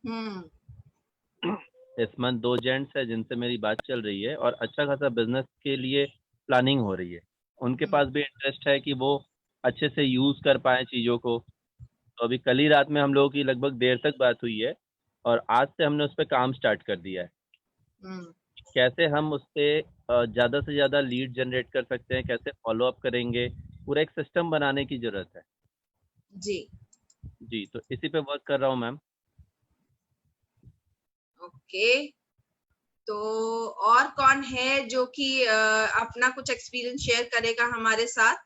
हम्म। इस month 2 gents है जिनसे मेरी बात चल रही है और अच्छा खासा बिजनेस के लिए प्लानिंग हो रही है। उनके पास भी इंटरेस्ट है कि वो अच्छे से यूज कर पाए चीजों को। तो अभी कल ही रात में हम लोगों की लगभग देर तक बात हुई है और आज से हमने उस पर काम स्टार्ट कर दिया है। हम्म। कैसे हम उससे ज्यादा से ज्यादा लीड जनरेट कर सकते हैं, कैसे फॉलो अप करेंगे, पूरा एक सिस्टम बनाने की जरूरत है। जी। जी, तो इसी पे वर्क कर रहा हूँ मैम। ओके। तो और कौन है जो कि अपना कुछ एक्सपीरियंस शेयर करेगा हमारे साथ?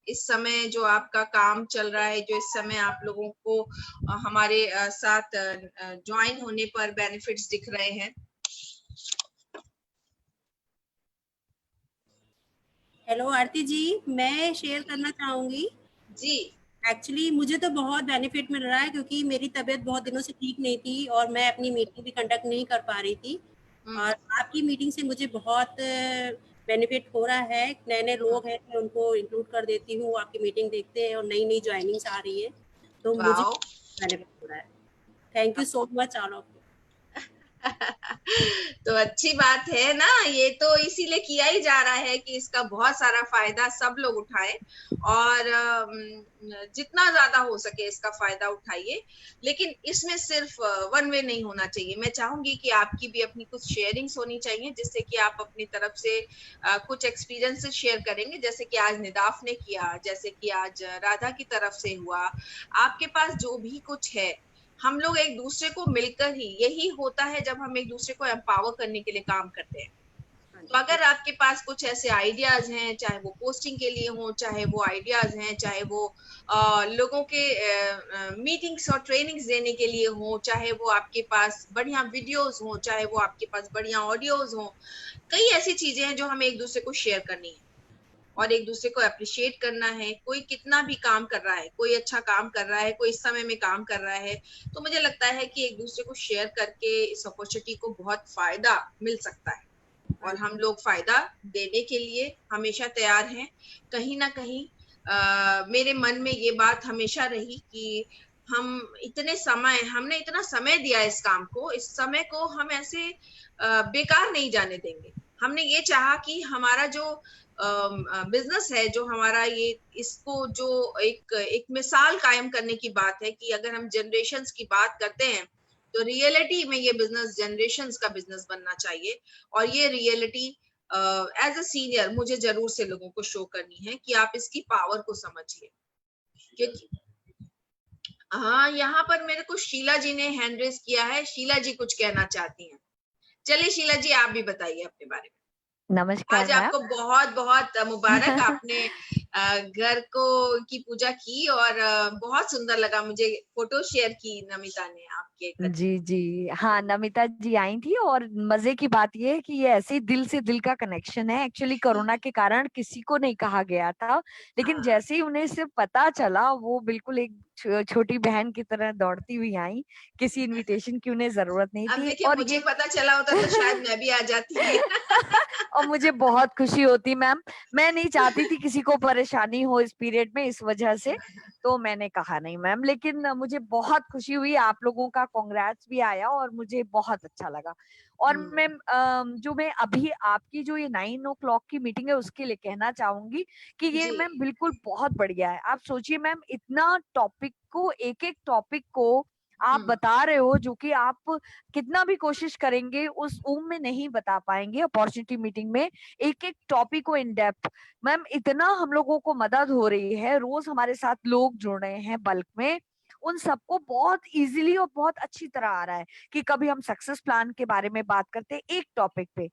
इस समय जो आपका काम चल रहा है, जो इस समय आप लोगों को हमारे साथ ज्वाइन होने पर बेनिफिट्स दिख रहे हैं। हेलो आरती जी, मैं शेयर करना चाहूंगी। जी। एक्चुअली मुझे तो बहुत बेनिफिट मिल रहा है क्योंकि मेरी तबीयत बहुत दिनों से ठीक नहीं थी और मैं अपनी मीटिंग भी कंडक्ट नहीं कर पा रही थी। और आपकी मीटिंग से मुझे बहुत बेनिफिट हो रहा है। नए नए लोग हैं, मैं उनको इंक्लूड कर देती हूँ, आपकी मीटिंग देखते हैं और नई नई ज्वाइनिंग्स आ रही है, तो मुझे बेनिफिट हो रहा है। Thank you so much all of. तो अच्छी बात है ना, ये तो इसीलिए किया ही जा रहा है कि इसका बहुत सारा फायदा सब लोग उठाएं और जितना ज्यादा हो सके इसका फायदा उठाइए। लेकिन इसमें सिर्फ वन वे नहीं होना चाहिए। मैं चाहूंगी कि आपकी भी अपनी कुछ शेयरिंग्स होनी चाहिए, जिससे कि आप अपनी तरफ से कुछ एक्सपीरियंसेस शेयर करेंगे, जैसे कि आज निदाफ ने किया, जैसे कि आज राधा की तरफ से हुआ। आपके पास जो भी कुछ है, हम लोग एक दूसरे को मिलकर ही, यही होता है जब हम एक दूसरे को एम्पावर करने के लिए काम करते हैं। तो अगर आपके पास कुछ ऐसे आइडियाज हैं, चाहे वो पोस्टिंग के लिए हो, चाहे वो आइडियाज हैं, चाहे वो लोगों के मीटिंग्स और ट्रेनिंग्स देने के लिए हो, चाहे वो आपके पास बढ़िया वीडियोस हो, चाहे वो आपके पास बढ़िया ऑडियोज हो, कई ऐसी चीजें हैं जो हमें एक दूसरे को शेयर करनी है और एक दूसरे को अप्रिशिएट करना है। कोई कितना भी काम कर रहा है, कोई अच्छा काम कर रहा है, कोई इस समय में काम कर रहा है, तो मुझे लगता है कि एक दूसरे को शेयर करके इस अपॉर्चुनिटी को बहुत फायदा मिल सकता है और हम लोग फायदा देने के लिए हमेशा तैयार हैं। कहीं ना कहीं मेरे मन में ये बात हमेशा रही कि हमने इतना समय दिया इस काम को, इस समय को हम ऐसे बेकार नहीं जाने देंगे। हमने ये चाहा कि हमारा जो बिजनेस है, जो हमारा ये, इसको जो एक मिसाल कायम करने की बात है कि अगर हम जनरेशंस की बात करते हैं तो रियलिटी में ये बिजनेस जनरेशंस का बिजनेस बनना चाहिए। और ये रियलिटी एज अ सीनियर मुझे जरूर से लोगों को शो करनी है कि आप इसकी पावर को समझिए। क्योंकि हाँ, यहाँ पर मेरे को शीला जी ने हैंड रेज किया है। शीला जी कुछ कहना चाहती हैं। चलिए शीला जी, आप भी बताइए अपने बारे में। नमस्कार आज आपको बहुत बहुत मुबारक। आपने घर को की पूजा की और बहुत सुंदर लगा मुझे। फोटो शेयर की नमिता ने आपके। जी जी हाँ, नमिता जी आई थी और मजे की बात ये है कि ये ऐसे दिल से दिल का कनेक्शन है। एक्चुअली कोरोना के कारण किसी को नहीं कहा गया था, लेकिन जैसे ही उन्हें सिर्फ पता चला, वो बिल्कुल एक छोटी बहन की तरह दौड़ती हुई आई। किसी इनविटेशन की उन्हें जरूरत नहीं अब थी। देखिए, और मुझे ये पता चला होता तो शायद मैं भी आ जाती। और मुझे बहुत खुशी होती मैम। मैं नहीं चाहती थी किसी को परेशानी हो इस पीरियड में, इस वजह से तो मैंने कहा नहीं मैम। लेकिन मुझे बहुत खुशी हुई, आप लोगों का कांग्रेट्स भी आया और मुझे बहुत अच्छा लगा। और मैम जो मैं अभी आपकी जो ये 9 o'clock की मीटिंग है उसके लिए कहना चाहूंगी कि ये मैम बिल्कुल बहुत बढ़िया है। आप सोचिए मैम, इतना टॉपिक को, एक एक टॉपिक को आप बता रहे हो, जो कि आप कितना भी कोशिश करेंगे उस में नहीं बता पाएंगे अपॉर्चुनिटी मीटिंग में। एक एक टॉपिक को इन डेप्थ मैम, इतना हम लोगों को मदद हो रही है। रोज हमारे साथ लोग जुड़ रहे हैं बल्क में, उन सबको बहुत इजीली और बहुत अच्छी तरह आ रहा है कि कभी हम सक्सेस प्लान के बारे में बात करते हैं एक टॉपिक पे,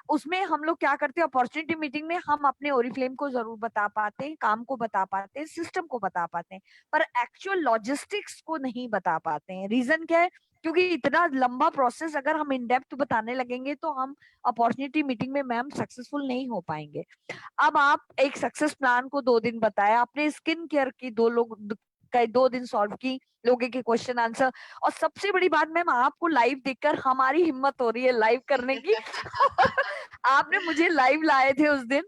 उसमें हम लोग क्या करते हैं अपॉर्चुनिटी मीटिंग में हम अपने ओरिफ्लेम को जरूर बता पाते हैं, काम को बता पाते हैं, सिस्टम को बता पाते हैं, पर एक्चुअल लॉजिस्टिक्स को नहीं बता पाते हैं। रीजन क्या है? क्योंकि इतना लंबा प्रोसेस अगर हम इन डेप्थ बताने लगेंगे तो हम अपॉर्चुनिटी मीटिंग में मैम सक्सेसफुल नहीं हो पाएंगे। अब आप एक सक्सेस प्लान को 2 दिन बताया, आपने स्किन केयर की 2 दिन सॉल्व की, लोगों के क्वेश्चन आंसर। और सबसे बड़ी बात मैम, आपको लाइव देखकर हमारी हिम्मत हो रही है लाइव करने की। आपने मुझे लाइव लाए थे उस दिन,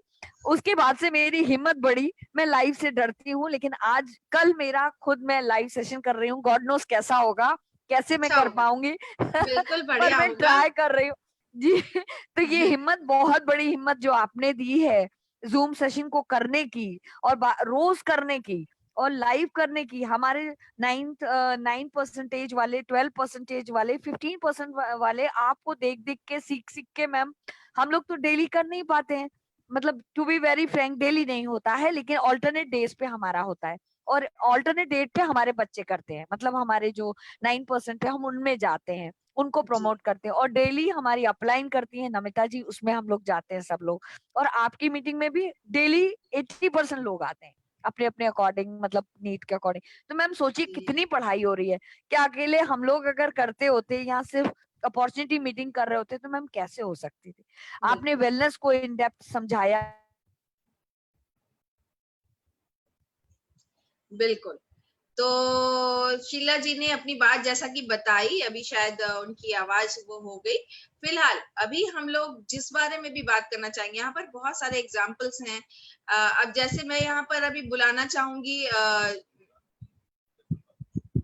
उसके बाद से मेरी हिम्मत बढ़ी। मैं लाइव से डरती हूँ, लेकिन आज कल मेरा खुद मैं लाइव सेशन कर रही हूँ, गॉड नोस कैसा होगा, कैसे मैं अच्छा कर होगा, पाऊंगी बिल्कुल पर बढ़िया मैं होगा। ट्राई कर रही हूँ जी। तो ये हिम्मत, बहुत बड़ी हिम्मत जो आपने दी है जूम सेशन को करने की, और रोज करने की, और लाइव करने की। हमारे 9% वाले, 12% वाले, 15% वाले आपको देख देख के, सीख सीख के मैम, हम लोग तो डेली कर नहीं पाते हैं। मतलब to be very frank, daily नहीं होता है, लेकिन ऑल्टरनेट डेज पे हमारा होता है, और ऑल्टरनेट डेट पे हमारे बच्चे करते हैं। मतलब हमारे जो 9% है, हम उनमें जाते हैं, उनको जी प्रमोट करते हैं, और डेली हमारी अपलाइन करती है नमिता जी, उसमें हम लोग जाते हैं सब लोग। और आपकी मीटिंग में भी डेली 80% लोग आते हैं अपने अपने अकॉर्डिंग, मतलब नीड के अकॉर्डिंग। तो मैम सोचिए जी कितनी पढ़ाई हो रही है। क्या अकेले हम लोग अगर करते होते, या सिर्फ अपॉर्चुनिटी मीटिंग कर रहे होते, तो मैम कैसे हो सकती थी। आपने बिल्कुल वेलनेस को इन डेप्थ समझाया। बिल्कुल। तो शीला जी ने अपनी बात जैसा कि बताई, अभी शायद उनकी आवाज वो हो गई। फिलहाल अभी हम लोग जिस बारे में भी बात करना चाहेंगे, यहाँ पर बहुत सारे एग्जाम्पल्स हैं। अब जैसे मैं यहाँ पर अभी बुलाना चाहूंगी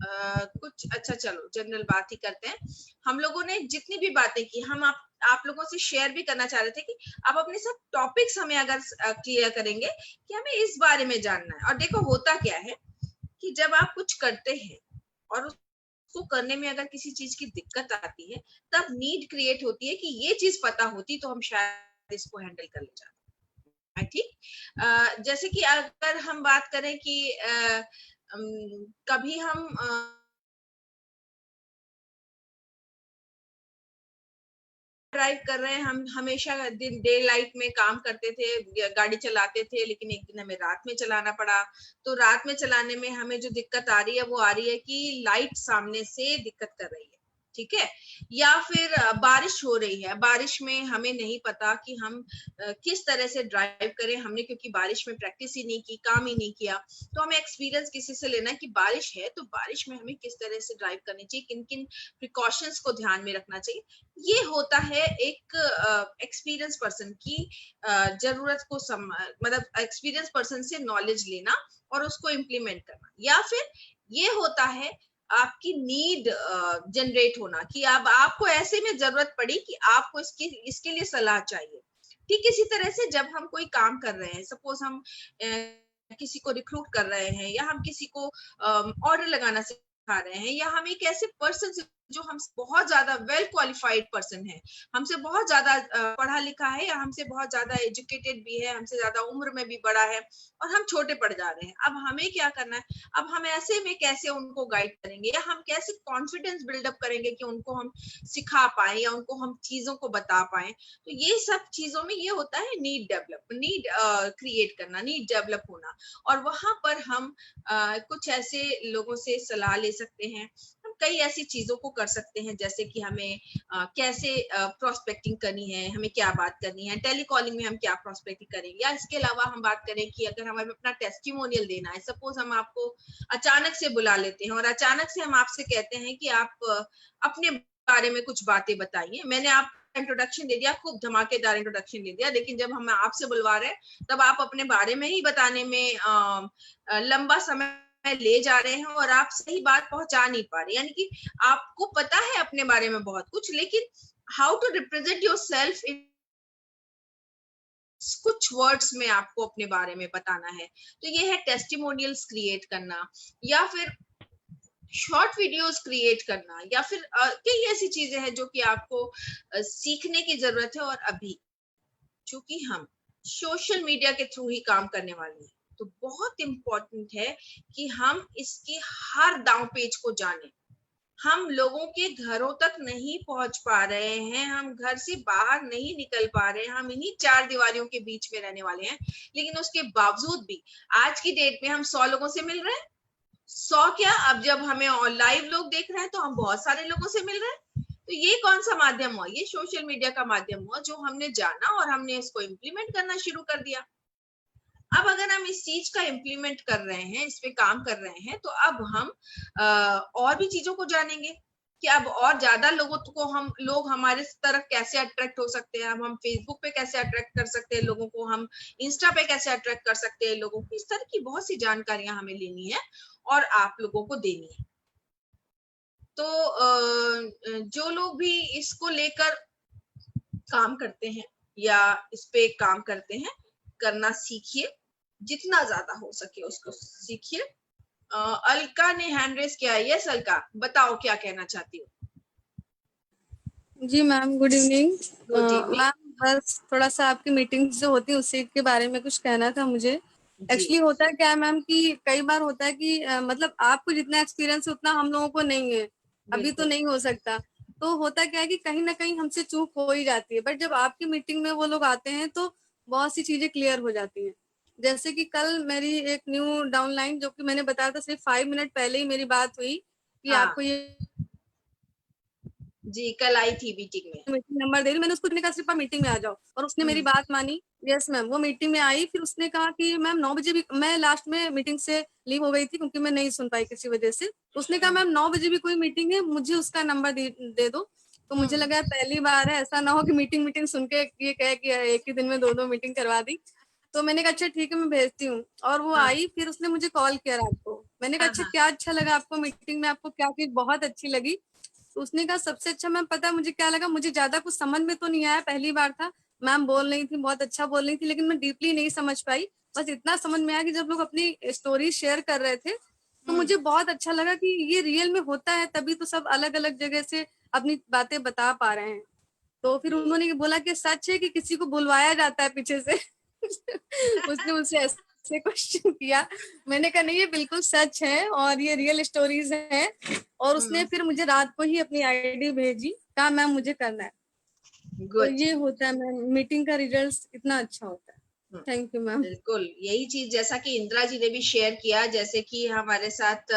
कुछ, अच्छा चलो जनरल बात ही करते हैं। हम लोगों ने जितनी भी बातें की, हम आप लोगों से शेयर भी करना चाह रहे थे कि आप अपने सब टॉपिक्स हमें अगर क्लियर करेंगे कि हमें इस बारे में जानना है। और देखो होता क्या है कि जब आप कुछ करते हैं और उसको करने में अगर किसी चीज की दिक्कत आती है, तब नीड क्रिएट होती है कि ये चीज पता होती तो हम शायद इसको हैंडल कर ले जाते। ठीक, जैसे कि अगर हम बात करें कि कभी हम ड्राइव कर रहे हैं, हम हमेशा दिन डे लाइट में काम करते थे, गाड़ी चलाते थे, लेकिन एक दिन हमें रात में चलाना पड़ा। तो रात में चलाने में हमें जो दिक्कत आ रही है वो आ रही है कि लाइट सामने से दिक्कत कर रही है, ठीक है। या फिर बारिश हो रही है, बारिश में हमें नहीं पता कि हम किस तरह से ड्राइव करें, हमने क्योंकि बारिश में प्रैक्टिस ही नहीं की, काम ही नहीं किया। तो हमें एक्सपीरियंस किसी से लेना है कि बारिश है तो बारिश में हमें किस तरह से ड्राइव करनी चाहिए, किन किन प्रिकॉशंस को ध्यान में रखना चाहिए। ये होता है एक एक्सपीरियंस पर्सन की जरूरत को मतलब एक्सपीरियंस पर्सन से नॉलेज लेना और उसको इम्प्लीमेंट करना। या फिर ये होता है आपकी नीड जनरेट होना कि अब आपको ऐसे में जरूरत पड़ी कि आपको इसके लिए सलाह चाहिए। ठीक इसी तरह से जब हम कोई काम कर रहे हैं, सपोज हम किसी को रिक्रूट कर रहे हैं, या हम किसी को ऑर्डर लगाना सिखा रहे हैं, या हम एक ऐसे पर्सन से जो हम बहुत ज्यादा वेल क्वालिफाइड पर्सन है, हमसे बहुत ज्यादा पढ़ा लिखा है, या हमसे बहुत ज्यादा एजुकेटेड भी है, हमसे ज्यादा उम्र में भी बड़ा है, और हम छोटे पड़ जा रहे हैं। अब हमें क्या करना है, अब हम ऐसे में कैसे उनको गाइड करेंगे, या हम कैसे कॉन्फिडेंस बिल्डअप करेंगे कि उनको हम सिखा पाए या उनको हम चीजों को बता पाए। तो ये सब चीजों में ये होता है नीड डेवलप, नीड क्रिएट करना, नीड डेवलप होना। और वहां पर हम कुछ ऐसे लोगों से सलाह ले सकते हैं। हम कई ऐसी चीजों को कर सकते हैं, जैसे कि हमें कैसे प्रोस्पेक्टिंग करनी है, हमें क्या बात करनी है, टेलीकॉलिंग में हम क्या प्रोस्पेक्टिंग करेंगे। या इसके अलावा हम बात करें कि अगर हमें अपना टेस्टिमोनियल देना है, सपोज हम आपको अचानक से बुला लेते हैं और अचानक से हम आपसे कहते हैं कि आप अपने बारे में कुछ बातें बताइए। मैंने आप इंट्रोडक्शन दे दिया, खूब धमाकेदार इंट्रोडक्शन दे दिया, लेकिन जब हम आपसे बुलवा रहे हैं तब आप अपने बारे में ही बताने में लंबा समय ले जा रहे हैं और आप सही बात पहुंचा नहीं पा रहे। यानी कि आपको पता है अपने बारे में बहुत कुछ, लेकिन how to represent yourself in कुछ वर्ड्स में आपको अपने बारे में बताना है। तो ये है टेस्टिमोनियल्स क्रिएट करना, या फिर शॉर्ट वीडियोस क्रिएट करना, या फिर कई ऐसी चीजें हैं जो कि आपको सीखने की जरूरत है। और अभी चूंकि हम सोशल मीडिया के थ्रू ही काम करने वाले हैं, तो बहुत इंपॉर्टेंट है कि हम इसके हर दांव पेच को जानें। हम लोगों के घरों तक नहीं पहुंच पा रहे हैं, हम घर से बाहर नहीं निकल पा रहे हैं, हम इन्हीं चार दीवारियों के बीच में रहने वाले हैं। लेकिन उसके बावजूद भी आज की डेट में हम 100 लोगों से मिल रहे हैं। 100 क्या, अब जब हमें लाइव लोग देख रहे हैं तो हम बहुत सारे लोगों से मिल रहे हैं। तो ये कौन सा माध्यम हुआ, ये सोशल मीडिया का माध्यम हुआ, जो हमने जाना और हमने इसको इम्प्लीमेंट करना शुरू कर दिया। अब अगर हम इस चीज का इम्प्लीमेंट कर रहे हैं, इस पे काम कर रहे हैं, तो अब हम और भी चीजों को जानेंगे कि अब और ज्यादा लोगों को लोग हमारे तरफ कैसे अट्रैक्ट हो सकते हैं। अब हम फेसबुक पे कैसे अट्रैक्ट कर सकते हैं लोगों को, हम इंस्टा पे कैसे अट्रैक्ट कर सकते हैं लोगों को। इस तरह की बहुत सी जानकारियां हमें लेनी है और आप लोगों को देनी है। तो जो लोग भी इसको लेकर काम करते हैं या इस पे काम करते हैं, करना सीखिए, जितना ज्यादा हो सके उसको सीखिए। अलका ने हैंड रेस किया है। यस अलका, बताओ क्या कहना चाहती हो। जी ma'am, good evening. Good evening. Ma'am बस थोड़ा सा आपकी मीटिंग्स जो होती है उसी के बारे में कुछ कहना था मुझे। एक्चुअली होता है क्या है मैम कि कई बार होता है कि मतलब आपको जितना एक्सपीरियंस है उतना हम लोगों को नहीं है, अभी तो नहीं हो सकता। तो होता क्या है कि कहीं ना कहीं हमसे चूक हो ही जाती है, बट जब आपकी मीटिंग में वो लोग आते हैं तो बहुत सी चीजें क्लियर हो जाती हैं। जैसे कि कल मेरी एक न्यू डाउनलाइन, जो कि मैंने बताया था सिर्फ 5 मिनट पहले ही मेरी बात हुई कि आपको ये जी कल आई थी मीटिंग में, मीटिंग नंबर दे रही, मैंने उसको कहा सिर्फ मीटिंग में आ जाओ, और उसने मेरी बात मानी। यस मैम, वो मीटिंग में आई, फिर उसने कहा कि मैम 9 बजे भी, मैं लास्ट में मीटिंग से लीव हो गई थी क्योंकि मैं नहीं सुन पाई किसी वजह से, तो उसने कहा मैम 9 बजे भी कोई मीटिंग है, मुझे उसका नंबर दे दो। तो मुझे लगा पहली बार है, ऐसा ना हो कि मीटिंग सुन के ये कहे कि एक ही दिन में 2 मीटिंग करवा दी। तो मैंने कहा अच्छा ठीक है मैं भेजती हूँ, और वो आई, फिर उसने मुझे कॉल किया रात को। मैंने कहा अच्छा क्या अच्छा लगा आपको मीटिंग में, आपको क्या चीज बहुत अच्छी लगी। तो उसने कहा सबसे अच्छा मैम पता है मुझे क्या लगा, मुझे ज्यादा कुछ समझ में तो नहीं आया, पहली बार था, मैम बोल रही थी बहुत अच्छा बोल रही थी, लेकिन मैं डीपली नहीं समझ पाई। बस इतना समझ में आया कि जब लोग अपनी स्टोरी शेयर कर रहे थे तो मुझे बहुत अच्छा लगा कि ये रियल में होता है, तभी तो सब अलग अलग जगह से अपनी बातें बता पा रहे हैं। तो फिर उन्होंने बोला कि सच है कि किसी को बुलवाया जाता है पीछे से उसने मुझसे ऐसे क्वेश्चन किया। मैंने कहा नहीं ये बिल्कुल सच है और ये रियल स्टोरीज हैं। और उसने फिर मुझे रात को ही अपनी आईडी भेजी, कहा मैम मुझे करना है। तो ये होता है मैम, मीटिंग का रिजल्ट इतना अच्छा होता है। Thank you ma'am. बिल्कुल यही चीज, जैसा कि इंदिरा जी ने भी शेयर किया, जैसे कि हमारे साथ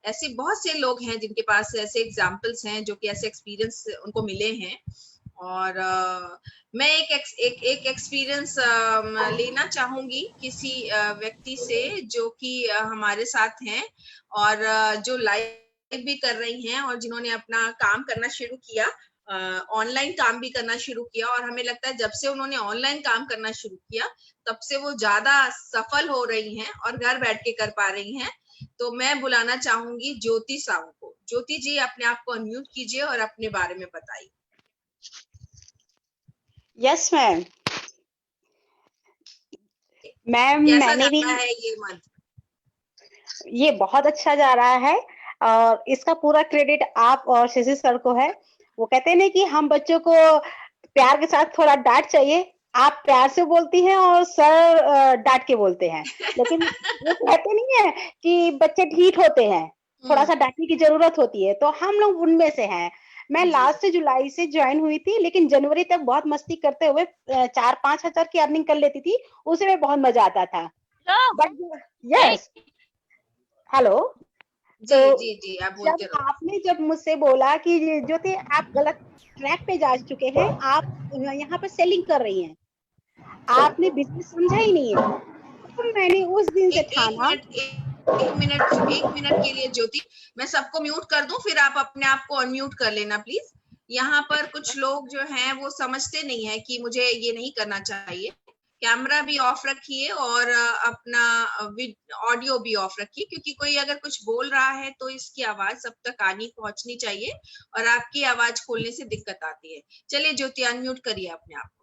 ऐसे बहुत से लोग हैं जिनके पास ऐसे एग्जाम्पल्स हैं, जो कि ऐसे एक्सपीरियंस उनको मिले हैं। और मैं एक एक्सपीरियंस लेना चाहूंगी किसी व्यक्ति से जो कि हमारे साथ हैं और जो लाइव भी कर रही हैं और जिन्होंने अपना काम करना शुरू किया, ऑनलाइन काम भी करना शुरू किया। और हमें लगता है जब से उन्होंने ऑनलाइन काम करना शुरू किया तब से वो ज्यादा सफल हो रही हैं और घर बैठ के कर पा रही हैं। तो मैं बुलाना चाहूंगी ज्योति साहू को। ज्योति जी अपने आप को अनम्यूट कीजिए और अपने बारे में बताइए। Yes ma'am. मैम मैंने भी है ये मंथ? ये बहुत अच्छा जा रहा है और इसका पूरा क्रेडिट आप और शशि सर को है। वो कहते हैं ना कि हम बच्चों को प्यार के साथ थोड़ा डांट चाहिए, आप प्यार से बोलती हैं और सर डांट के बोलते हैं, लेकिन वो कहते नहीं है कि बच्चे ढीठ होते हैं, थोड़ा सा डांटने की जरूरत होती है, तो हम लोग उनमें से हैं। मैं लास्ट जुलाई से ज्वाइन हुई थी, लेकिन जनवरी तक बहुत मस्ती करते हुए 4-5 हजार की अर्निंग कर लेती थी, उसमें बहुत मजा आता था। बट यस हेलो, जी जी जी आप बोलते रहो। आपने जब मुझसे बोला कि ज्योति आप गलत ट्रैक पे जा चुके हैं, आप यहाँ पर सेलिंग कर रही हैं, आपने बिजनेस समझा ही नहीं है, तो मैंने उस दिन से ठाना। एक मिनट के लिए ज्योति, मैं सबको म्यूट कर दूं, फिर आप अपने आप को अनम्यूट कर लेना प्लीज। यहाँ पर कुछ लोग जो हैं वो समझते नहीं है कि मुझे ये नहीं करना चाहिए। कैमरा भी ऑफ रखिए और अपना ऑडियो भी ऑफ रखिए, क्योंकि कोई अगर कुछ बोल रहा है तो इसकी आवाज सब तक पहुंचनी चाहिए और आपकी आवाज खोलने से दिक्कत आती है। चलिए ज्योति अनम्यूट करिए अपने आप को।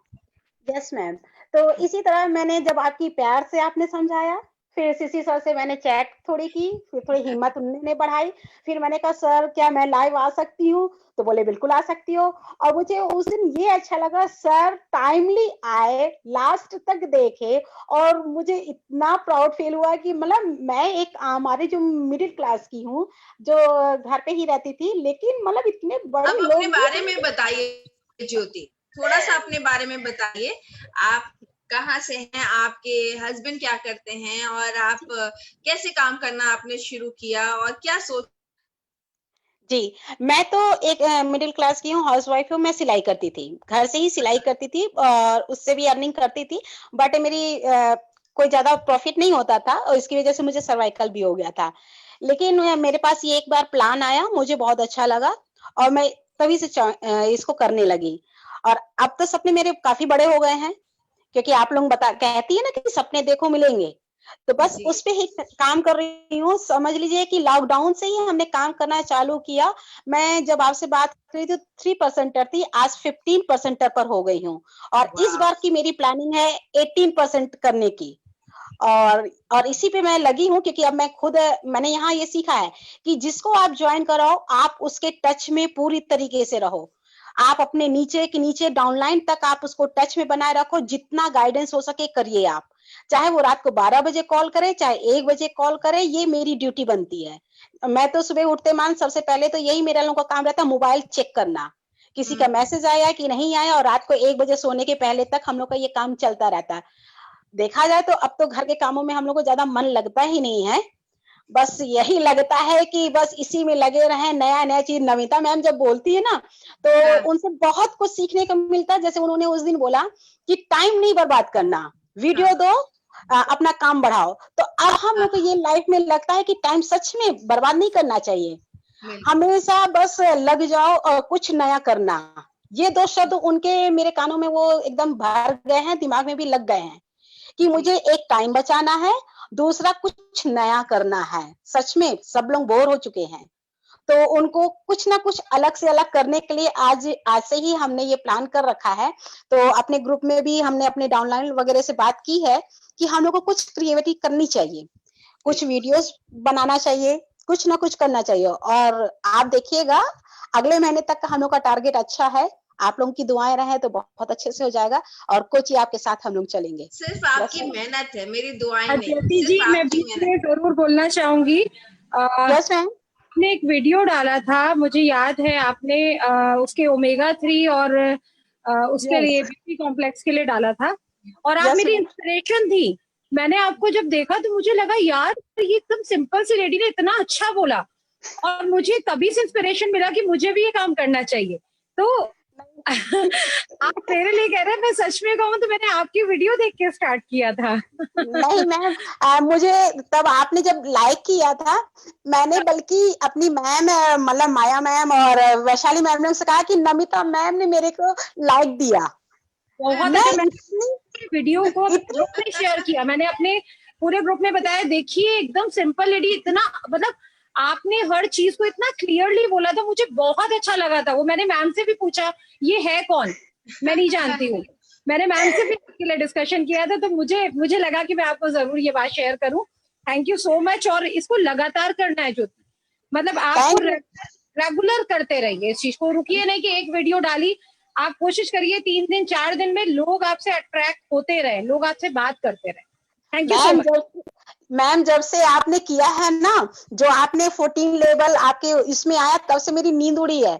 Yes ma'am. तो इसी तरह मैंने जब आपकी प्यार से आपने समझाया, फिर सीसी सर से मैंने चैट थोड़ी की, फिर थोड़ी हिम्मत उन्होंने बढ़ाई, फिर मैंने कहा सर क्या मैं लाइव आ सकती हूँ, तो बोले बिल्कुल आ सकती हो। और मुझे उस दिन ये अच्छा लगा, सर टाइमली आए, लास्ट तक देखे, और मुझे इतना प्राउड फील हुआ कि मतलब मैं एक हमारे जो मिडिल क्लास की हूँ, जो घर पे ही रहती थी, लेकिन मतलब इतने बड़े लोग। अपने बारे में बताइए ज्योति, थोड़ा सा अपने बारे में बताइए। आप कहाँ से हैं, आपके हस्बैंड क्या करते हैं और आप कैसे काम करना आपने शुरू किया और क्या सोच? जी, मैं तो एक मिडिल क्लास की हूँ, हाउसवाइफ हूँ, मैं सिलाई करती थी, घर से ही सिलाई करती थी और उससे भी अर्निंग करती थी, बट मेरी कोई ज्यादा प्रॉफिट नहीं होता था और इसकी वजह से मुझे सर्वाइकल भी हो गया था। लेकिन मेरे पास ये एक बार प्लान आया, मुझे बहुत अच्छा लगा और मैं तभी से इसको करने लगी। और अब तो सपने मेरे काफी बड़े हो गए हैं, क्योंकि आप लोग कहती है ना कि सपने देखो मिलेंगे, तो बस जी। उस पे ही काम कर रही हूँ। समझ लीजिए कि लॉकडाउन से ही हमने काम करना चालू किया। मैं जब आपसे बात कर रही थी 3% थी, आज 15% पर हो गई हूँ और इस वाह! बार की मेरी प्लानिंग है 18% करने की। और इसी पे मैं लगी हूँ क्योंकि अब मैं खुद मैंने यहाँ ये सीखा है कि जिसको आप ज्वाइन कराओ आप उसके टच में पूरी तरीके से रहो। आप अपने नीचे के नीचे डाउनलाइन तक आप उसको टच में बनाए रखो, जितना गाइडेंस हो सके करिए आप। चाहे वो रात को 12 बजे कॉल करे, चाहे 1 बजे कॉल करे, ये मेरी ड्यूटी बनती है। मैं तो सुबह उठते मान सबसे पहले तो यही मेरा लोगों का काम रहता है, मोबाइल चेक करना। किसी का मैसेज आया कि नहीं आया, और रात को 1 बजे सोने के पहले तक हम लोग का ये काम चलता रहता है। देखा जाए तो अब तो घर के कामों में हम लोग को ज्यादा मन लगता ही नहीं है। बस यही लगता है कि बस इसी में लगे रहें, नया-नया चीज़। नमिता मैम जब बोलती है ना, तो हाँ। उनसे बहुत कुछ सीखने को मिलता है। जैसे उन्होंने उस दिन बोला कि टाइम नहीं बर्बाद करना, वीडियो दो, अपना काम बढ़ाओ। तो अब हम लोग को ये लाइफ में लगता है कि टाइम सच में बर्बाद नहीं करना चाहिए। बिल्कुल। हमेशा बस लग जाओ और कुछ नया करना। ये 2 शब्द उनके मेरे कानों में वो एकदम भर गए हैं, दिमाग में भी लग गए हैं। कि जी। मुझे एक टाइम बचाना है, दूसरा कुछ नया करना है। सच में सब लोग बोर हो चुके हैं, तो उनको कुछ ना कुछ अलग से अलग करने के लिए आज आज से ही हमने ये प्लान कर रखा है। तो अपने ग्रुप में भी हमने अपने डाउनलाइन वगैरह से बात की है कि हम लोग को कुछ क्रिएटिविटी करनी चाहिए, कुछ बिल्कुल। वीडियोस बनाना चाहिए, कुछ ना कुछ करना चाहिए। और आप देखिएगा अगले महीने तक का हम लोग का टारगेट अच्छा है। आप लोगों की दुआएं रहे तो बहुत अच्छे से हो जाएगा और कोच ही आपके साथ हम लोग चलेंगे। सिर्फ बस आपकी मेहनत है, मेरी दुआएं नहीं, ज्योति जी, सिर्फ मैं आपकी बीच में मेहनत। जरूर बोलना चाहूंगी। Yes ma'am. आपने एक वीडियो डाला था, मुझे याद है, आपने उसके ओमेगा 3 और उसके यस लिए ब्यूटी कॉम्प्लेक्स के लिए डाला था और आप यस मेरी मैम। इंस्पिरेशन थी। मैंने आपको जब देखा तो मुझे लगा यार ये एकदम सिंपल सी लेडी ने इतना अच्छा बोला और मुझे तभी से इंस्पिरेशन मिला कि मुझे भी ये काम करना चाहिए। तो आप मेरे लिए कह रहे हैं, मैं सच में कहूँ तो मैंने आपकी वीडियो देख के स्टार्ट किया था। नहीं मैम, मुझे तब आपने जब लाइक किया था, मैंने बल्कि अपनी मैम मतलब माया मैम और वैशाली मैम ने से कहा कि नमिता मैम ने मेरे को लाइक दिया। बहुत मैं अच्छा। मैंने इतनी वीडियो को इतनी ग्रुप में शेयर किया, मैंने अपने पूरे ग्रुप में बताया, देखिए एकदम सिंपल लेडी, इतना मतलब आपने हर चीज को इतना क्लियरली बोला था, मुझे बहुत अच्छा लगा था वो। मैंने मैम से भी पूछा ये है कौन, मैं नहीं जानती हूँ। मैंने मैम से भी इसके लिए डिस्कशन किया था, तो मुझे लगा कि मैं आपको जरूर ये बात शेयर करूं। Thank you so much. और इसको लगातार करना है ज्योति, मतलब आपको थैंक यू। रेगुलर करते रहिए इस चीज को, रुकिए नहीं कि एक वीडियो डाली। आप कोशिश करिए 3 दिन 4 दिन में लोग आपसे अट्रैक्ट होते रहे, लोग आपसे बात करते रहे। Thank you so ma'am much. जब से आपने किया है ना, जो आपने 14 लेवल आपके इसमें आया, तब से मेरी नींद उड़ी है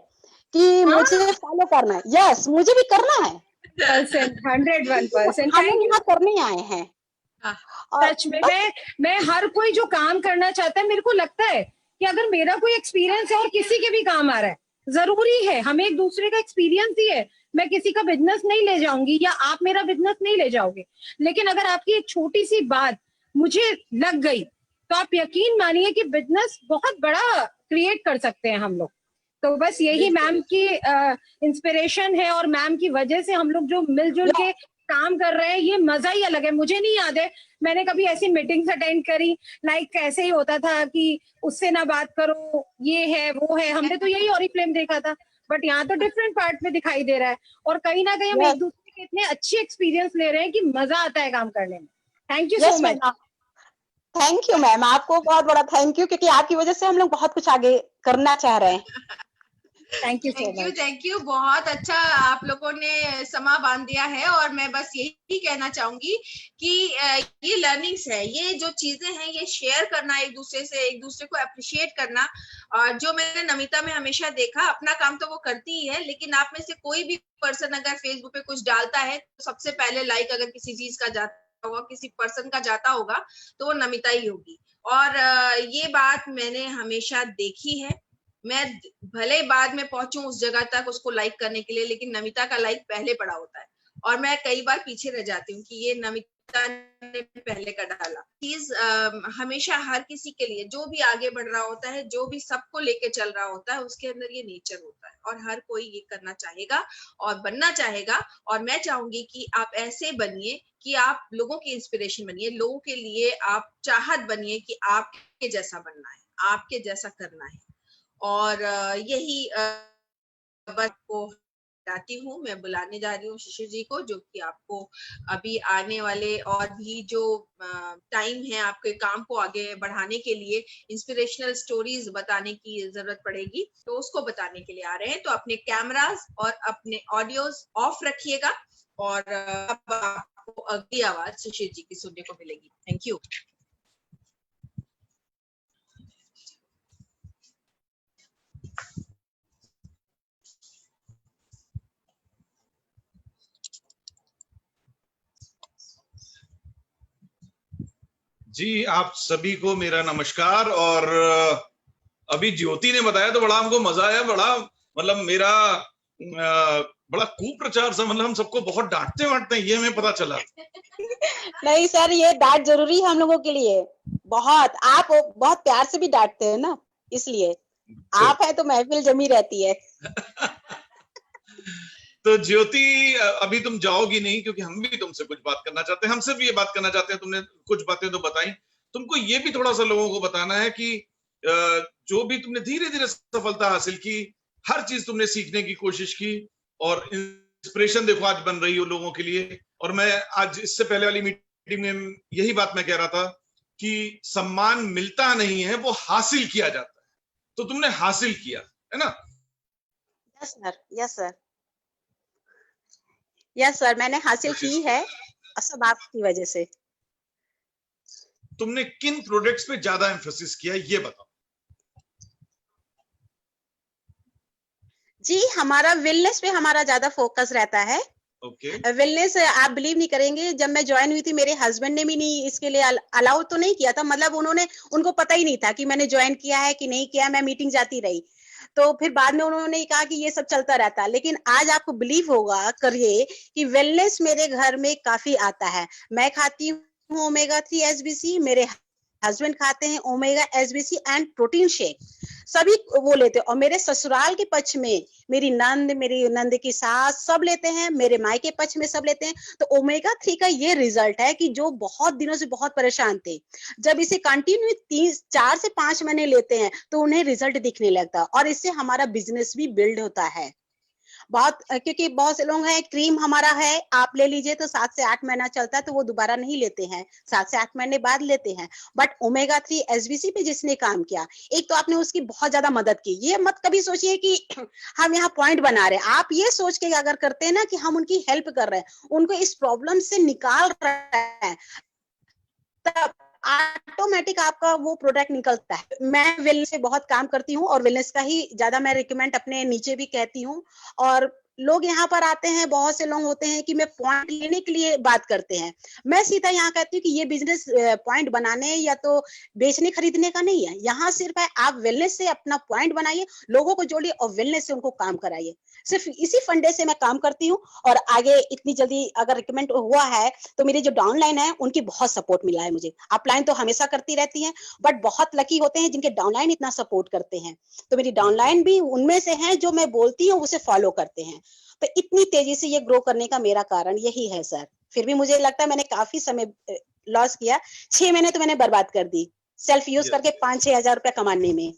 कि हाँ, मुझे फॉलो करना है। यस, मुझे भी करना है। 101%। हम थैंक लोग यू। यहाँ करने आए हैं। हाँ। और सच में बस मैं हर कोई जो काम करना चाहता है, मेरे को लगता है कि अगर मेरा कोई एक्सपीरियंस है और किसी के भी काम आ रहा है, जरूरी है हमें एक दूसरे का एक्सपीरियंस ही है। मैं किसी का बिजनेस नहीं ले जाऊंगी या आप मेरा बिजनेस नहीं ले जाओगे, लेकिन अगर आपकी एक छोटी सी बात मुझे लग गई तो आप यकीन मानिए कि बिजनेस बहुत बड़ा क्रिएट कर सकते हैं हम लोग। तो बस यही बिल्कुल। मैम की इंस्पिरेशन है और मैम की वजह से हम लोग जो मिलजुल के काम कर रहे हैं, ये मजा ही अलग है। मुझे नहीं याद है मैंने कभी ऐसी मीटिंग्स अटेंड करी, लाइक कैसे ही होता था कि उससे ना बात करो, ये है वो है। हमने तो यही ऑरिफ्लेम देखा था, बट यहाँ तो डिफरेंट पार्ट में दिखाई दे रहा है और कहीं ना कहीं हम यस एक दूसरे के इतने अच्छे एक्सपीरियंस ले रहे हैं कि मजा आता है काम करने में। Thank you so yes much. Ma'am. Thank you ma'am, आपको बहुत बड़ा थैंक यू, क्योंकि आपकी वजह से हम लोग बहुत कुछ आगे करना चाह रहे हैं। Thank you so much. Thank you, बहुत अच्छा आप लोगों ने समा बांध दिया है। और मैं बस यही कहना चाहूंगी कि ये लर्निंग्स है, ये जो चीजें हैं ये शेयर करना एक दूसरे से, एक दूसरे को अप्रिशिएट करना। और जो मैंने नमिता में हमेशा देखा, अपना काम तो वो करती ही है, लेकिन आप में से कोई भी पर्सन अगर फेसबुक पे कुछ डालता है तो सबसे पहले लाइक अगर किसी चीज का जाता होगा, किसी पर्सन का जाता होगा, तो वो नमिता ही होगी। और ये बात मैंने हमेशा देखी है। मैं भले बाद में पहुंचूं उस जगह तक उसको लाइक करने के लिए, लेकिन नमिता का लाइक पहले पड़ा होता है और मैं कई बार पीछे रह जाती हूँ कि ये नमिता ने पहले का डाला। चीज हमेशा हर किसी के लिए, जो भी आगे बढ़ रहा होता है, जो भी सबको लेके चल रहा होता है, उसके अंदर ये नेचर होता है और हर कोई ये करना चाहेगा और बनना चाहेगा। और मैं चाहूंगी कि आप ऐसे बनिए कि आप लोगों की इंस्पिरेशन बनिए, लोगों के लिए आप चाहत बनिए कि आपके जैसा बनना है, आपके जैसा करना है। और यही बस को बताती हूँ, मैं बुलाने जा रही हूँ शिशिर जी को, जो कि आपको अभी आने वाले और भी जो टाइम है आपके काम को आगे बढ़ाने के लिए इंस्पिरेशनल स्टोरीज बताने की जरूरत पड़ेगी, तो उसको बताने के लिए आ रहे हैं। तो अपने कैमरास और अपने ऑडियोज ऑफ रखिएगा और अब आपको अगली आवाज शिशिर जी की सुनने को मिलेगी। Thank you. जी, आप सभी को मेरा नमस्कार। और अभी ज्योति ने बताया तो बड़ा हमको मजा आया, बड़ा मतलब मेरा बड़ा कुप्रचार सा, मतलब हम सबको बहुत डांटते वाटते हैं, ये हमें पता चला। नहीं सर, ये डांट जरूरी है हम लोगों के लिए बहुत। आप बहुत प्यार से भी डांटते हैं ना, इसलिए आप है तो महफिल जमी रहती है। तो ज्योति, अभी तुम जाओगी नहीं, क्योंकि हम भी तुमसे कुछ बात करना चाहते हैं, हमसे भी ये बात करना चाहते हैं। तुमने कुछ बातें तो बताई, तुमको ये भी थोड़ा सा लोगों को बताना है कि जो भी तुमने धीरे धीरे सफलता हासिल की, हर चीज तुमने सीखने की कोशिश की और इंस्पिरेशन देखो आज बन रही हो लोगों के लिए। और मैं आज इससे पहले वाली मीटिंग में यही बात मैं कह रहा था कि सम्मान मिलता नहीं है, वो हासिल किया जाता है। तो तुमने हासिल किया है ना? Yes sir, yes sir, yes sir, मैंने हासिल की है, सब आपकी वजह से। तुमने किन प्रोडक्ट्स पे ज्यादा एम्फेसिस किया, ये बताओ। जी, हमारा वेलनेस पे हमारा ज्यादा फोकस रहता है। ओके। वेलनेस, आप बिलीव नहीं करेंगे, जब मैं ज्वाइन हुई थी मेरे हस्बैंड ने भी नहीं इसके लिए अलाउ तो नहीं किया था, मतलब उनको पता ही नहीं था कि मैंने ज्वाइन किया है कि नहीं किया। मैं मीटिंग जाती रही, तो फिर बाद में उन्होंने कहा कि ये सब चलता रहता है। लेकिन आज आपको बिलीव होगा करिए कि वेलनेस मेरे घर में काफी आता है। मैं खाती हूँ ओमेगा 3 SBC, मेरे हस्बैंड खाते हैं omega SBC and protein shake, सभी वो लेते हैं। और मेरे ससुराल के पक्ष में मेरी नंद की सास सब लेते हैं, मेरे मायके पक्ष में सब लेते हैं। तो ओमेगा 3 का ये रिजल्ट है कि जो बहुत दिनों से बहुत परेशान थे, जब इसे कंटिन्यू 4 से 5 महीने लेते हैं तो उन्हें रिजल्ट दिखने लगता है और इससे हमारा बिजनेस भी बिल्ड होता है बहुत। क्योंकि बहुत से लोग हैं, क्रीम हमारा है, आप ले लीजिए तो 7 से 8 महीना चलता है, तो वो दोबारा नहीं लेते हैं, 7 से 8 महीने बाद लेते हैं। बट ओमेगा 3 SBC पे जिसने काम किया, एक तो आपने उसकी बहुत ज्यादा मदद की। ये मत कभी सोचिए कि हम यहाँ पॉइंट बना रहे हैं, आप ये सोच के अगर करते हैं ना कि हम उनकी हेल्प कर रहे हैं, उनको इस प्रॉब्लम से निकाल रहे हैं, तब ऑटोमेटिक आपका वो प्रोडक्ट निकलता है। मैं वेलनेस से बहुत काम करती हूँ और वेलनेस का ही ज्यादा मैं रिकमेंड अपने नीचे भी कहती हूँ। और लोग यहाँ पर आते हैं, बहुत से लोग होते हैं कि मैं पॉइंट लेने के लिए बात करते हैं। मैं सीधा यहाँ कहती हूँ कि ये बिजनेस पॉइंट बनाने या तो बेचने खरीदने का नहीं है, यहाँ सिर्फ है आप वेलनेस से अपना पॉइंट बनाइए, लोगों को जोड़िए और वेलनेस से उनको काम कराइए। सिर्फ इसी फंडे से मैं काम करती हूँ और आगे इतनी जल्दी अगर रिकमेंड हुआ है तो मेरी जो डाउनलाइन है उनकी बहुत सपोर्ट मिला है मुझे। अपलाइन तो हमेशा करती रहती है, बट बहुत लकी होते हैं जिनके डाउनलाइन इतना सपोर्ट करते हैं। तो मेरी डाउनलाइन भी उनमें से हैं जो मैं बोलती हूँ उसे फॉलो करते हैं। तो इतनी तेजी से ये ग्रो करने का मेरा कारण यही है सर। फिर भी मुझे लगता है मैंने काफी समय लॉस किया, 6 महीने तो मैंने बर्बाद कर दी सेल्फ यूज करके 5-6 हजार रुपया कमाने में।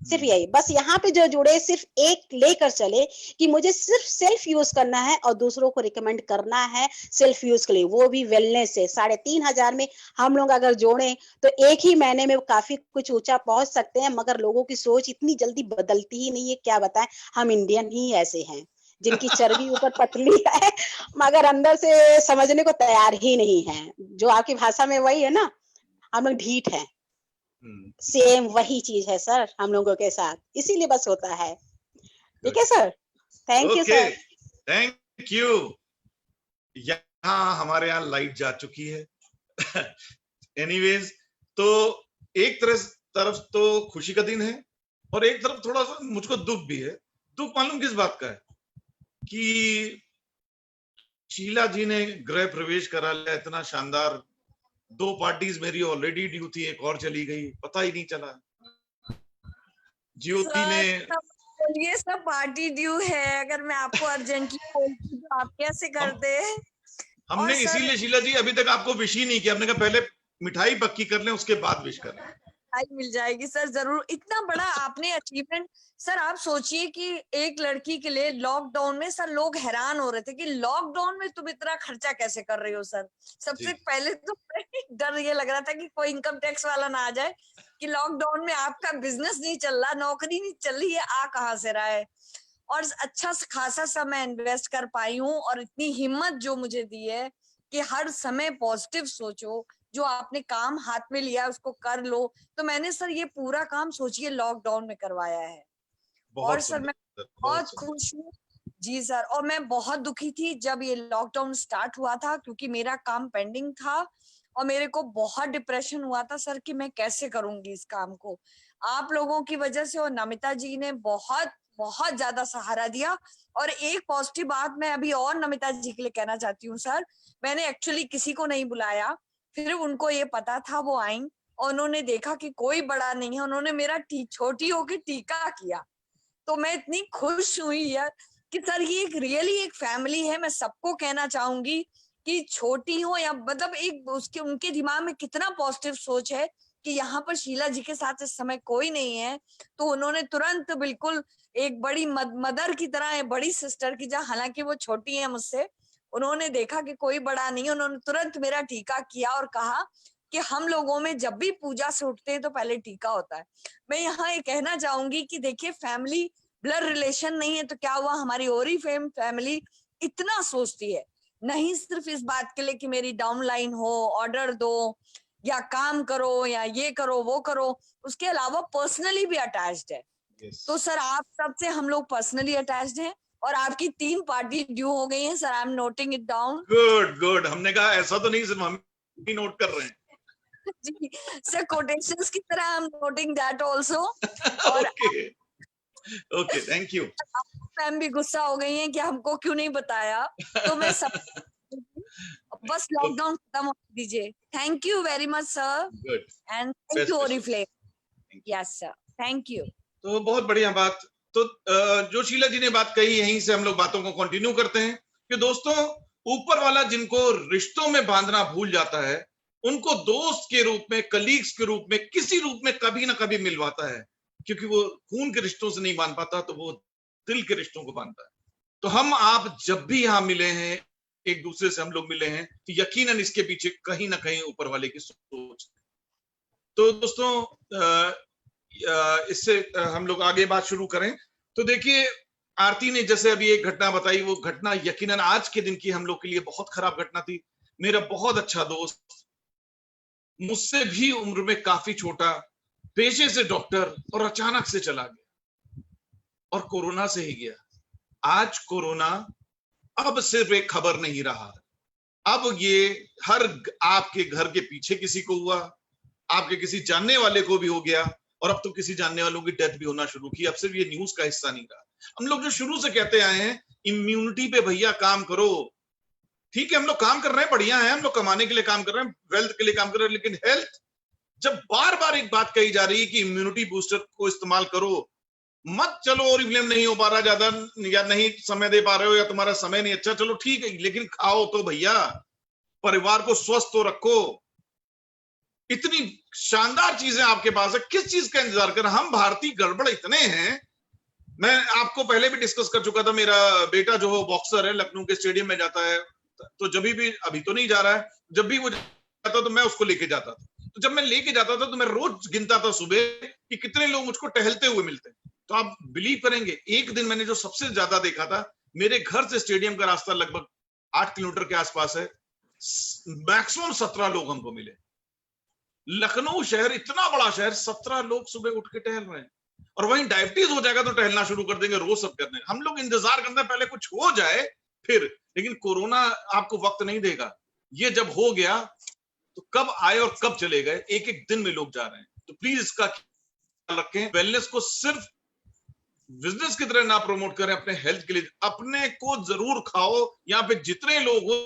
सिर्फ यही, बस यहाँ पे जो जुड़े सिर्फ एक लेकर चले कि मुझे सिर्फ सेल्फ यूज करना है और दूसरों को रिकमेंड करना है सेल्फ यूज के लिए, वो भी वेलनेस से। 3,500 में हम लोग अगर जोड़े तो एक ही महीने में काफी कुछ ऊंचा पहुंच सकते हैं। मगर लोगों की सोच इतनी जल्दी बदलती ही नहीं है, क्या बताएं, हम इंडियन ही ऐसे हैं जिनकी चर्बी ऊपर पतली है मगर अंदर से समझने को तैयार ही नहीं है। जो आपकी भाषा में वही है ना, हम लोग ढीठ हैं। सेम वही चीज है सर हम लोगों के साथ, इसीलिए बस होता है। ठीक है sir, thank you sir. Thank you. यहाँ हमारे यहाँ लाइट जा चुकी है एनीवेज, तो एक तरफ तो खुशी का दिन है और एक तरफ थोड़ा सा मुझको दुख भी है। दुख मालूम किस बात का है कि शीला जी ने गृह प्रवेश करा लिया, इतना शानदार। 2 पार्टीज मेरी ऑलरेडी ड्यू थी, एक और चली गई, पता ही नहीं चला। ज्योति ने ये सब पार्टी ड्यू है, अगर मैं आपको अर्जेंटली बोलती तो आप कैसे करते? हमने और इसीलिए शीला जी अभी तक आपको विश ही नहीं किया, हमने कहा पहले मिठाई पक्की कर लें उसके बाद विश कर लें। मिल जाएगी सर, जरूर। इतना बड़ा आपने अचीवमेंट सर, आप सोचिए कि एक लड़की के लिए लॉकडाउन में सर लोग हैरान हो रहे थे कि लॉकडाउन में तुम इतना खर्चा कैसे कर रही हो सर। सबसे पहले तो डर ये लग रहा था कि कोई इनकम टैक्स वाला ना आ जाए कि लॉकडाउन में आपका बिजनेस नहीं चल रहा, नौकरी नहीं चल रही है, आ कहाँ से रहा है। और अच्छा खासा समय इन्वेस्ट कर पाई हूँ, और इतनी हिम्मत जो मुझे दी है कि हर समय पॉजिटिव सोचो, जो आपने काम हाथ में लिया उसको कर लो। तो मैंने सर ये पूरा काम सोचिए लॉकडाउन में करवाया है। और सर मैं बहुत खुश हूँ जी सर। और मैं बहुत दुखी थी जब ये लॉकडाउन स्टार्ट हुआ था, क्योंकि मेरा काम पेंडिंग था और मेरे को बहुत डिप्रेशन हुआ था सर कि मैं कैसे करूंगी इस काम को। आप लोगों की वजह से और नमिता जी ने बहुत बहुत ज्यादा सहारा दिया। और एक पॉजिटिव बात मैं अभी और नमिता जी के लिए कहना चाहती हूँ सर, मैंने एक्चुअली किसी को नहीं बुलाया, फिर उनको ये पता था, वो आई और उन्होंने देखा कि कोई बड़ा नहीं है, उन्होंने मेरा छोटी होके टीका किया। तो मैं इतनी खुश हुई यार कि सर ये एक रियली एक फैमिली है। मैं सबको कहना चाहूंगी कि छोटी हो या मतलब एक उसके उनके दिमाग में कितना पॉजिटिव सोच है कि यहाँ पर शीला जी के साथ इस समय कोई नहीं है, तो उन्होंने तुरंत बिल्कुल एक बड़ी मदर की तरह, बड़ी सिस्टर की, जहाँ हालांकि वो छोटी है मुझसे, उन्होंने देखा कि कोई बड़ा नहीं है, उन्होंने तुरंत मेरा टीका किया और कहा कि हम लोगों में जब भी पूजा से उठते हैं तो पहले टीका होता है। मैं यहाँ ये कहना चाहूंगी कि देखिए फैमिली ब्लड रिलेशन नहीं है तो क्या हुआ, हमारी ओरी फैमिली इतना सोचती है, नहीं सिर्फ इस बात के लिए कि मेरी डाउनलाइन हो, ऑर्डर दो या काम करो या ये करो वो करो, उसके अलावा पर्सनली भी अटैच्ड है। तो सर आप सबसे हम लोग पर्सनली अटैच्ड हैं और आपकी 3 पार्टी ड्यू हो गई है sir. I am noting it down. Good good, हमने कहा ऐसा तो नहीं सिर्फ हम ही नोट कर रहे हैं जी सर, कोटेशंस की तरह I am noting that also. और ओके थैंक यू। मैम भी गुस्सा हो गई हैं कि हमको क्यों नहीं बताया, तो मैं सब बस लॉकडाउन खत्म हो दीजिए। Thank you very much sir, good and thank you Oriflame. Yes sir, thank you. तो बहुत बढ़िया बात। तो जो शीला जी ने बात कही, यहीं से हम लोग बातों को कंटिन्यू करते हैं कि दोस्तों, ऊपर वाला जिनको रिश्तों में बांधना भूल जाता है, उनको दोस्त के रूप में, कलीग्स के रूप में, किसी रूप में कभी ना कभी मिलवाता है, क्योंकि वो खून के रिश्तों से नहीं बांध पाता तो वो दिल के रिश्तों को बांधता है। तो हम आप जब भी यहाँ मिले हैं, एक दूसरे से हम लोग मिले हैं, तो यकीनन इसके पीछे कहीं ना कहीं ऊपर वाले की सोच। तो दोस्तों इससे हम लोग आगे बात शुरू करें तो देखिए, आरती ने जैसे अभी एक घटना बताई, वो घटना यकीनन आज के दिन की हम लोग के लिए बहुत खराब घटना थी। मेरा बहुत अच्छा दोस्त, मुझसे भी उम्र में काफी छोटा, पेशे से डॉक्टर, और अचानक से चला गया और कोरोना से ही गया। आज कोरोना अब सिर्फ एक खबर नहीं रहा, अब ये हर आपके घर के पीछे किसी को हुआ, आपके किसी जानने वाले को भी हो गया, और अब तो किसी जानने वालों की डेथ भी होना शुरू की। अब सिर्फ ये न्यूज का हिस्सा नहीं रहा। हम लोग जो शुरू से कहते आए हैं, इम्यूनिटी पे भैया काम करो, ठीक है हम लोग काम कर रहे हैं, बढ़िया है, हम लोग कमाने के लिए काम कर रहे हैं, वेल्थ के लिए काम कर रहे हैं, लेकिन हेल्थ, जब बार बार एक बात कही जा रही है कि इम्यूनिटी बूस्टर को इस्तेमाल करो, मत चलो और ब्लेम नहीं हो पा रहा ज्यादा, या नहीं समय दे पा रहे हो, या तुम्हारा समय नहीं अच्छा, चलो ठीक है, लेकिन खाओ तो भैया, परिवार को स्वस्थ तो रखो। इतनी शानदार चीजें आपके पास है, किस चीज का इंतजार कर। हम भारतीय गड़बड़ इतने हैं, मैं आपको पहले भी डिस्कस कर चुका था, मेरा बेटा जो बॉक्सर है, लखनऊ के स्टेडियम में जाता है, तो जब भी, अभी तो नहीं जा रहा है, जब भी वो जाता तो मैं उसको लेके जाता था। तो जब मैं लेके जाता था तो मैं रोज गिनता था सुबह कि कितने लोग मुझको टहलते हुए मिलते हैं। तो आप बिलीव करेंगे, एक दिन मैंने जो सबसे ज्यादा देखा था, मेरे घर से स्टेडियम का रास्ता लगभग 8 किलोमीटर के आसपास है, मैक्सिमम 17 लोग हमको मिले। लखनऊ शहर इतना बड़ा शहर, 17 लोग सुबह उठ के टहल रहे हैं। और वहीं डायबिटीज हो जाएगा तो टहलना शुरू कर देंगे, रोज सब करने। हम लोग इंतजार करते हैं पहले कुछ हो जाए फिर, लेकिन कोरोना आपको वक्त नहीं देगा। ये जब हो गया तो कब आए और कब चले गए, एक एक दिन में लोग जा रहे हैं। तो प्लीज इसका ख्याल रखें। वेलनेस को सिर्फ बिजनेस की तरह ना प्रमोट करें, अपने हेल्थ के लिए अपने को जरूर खाओ। यहाँ पे जितने लोग हो,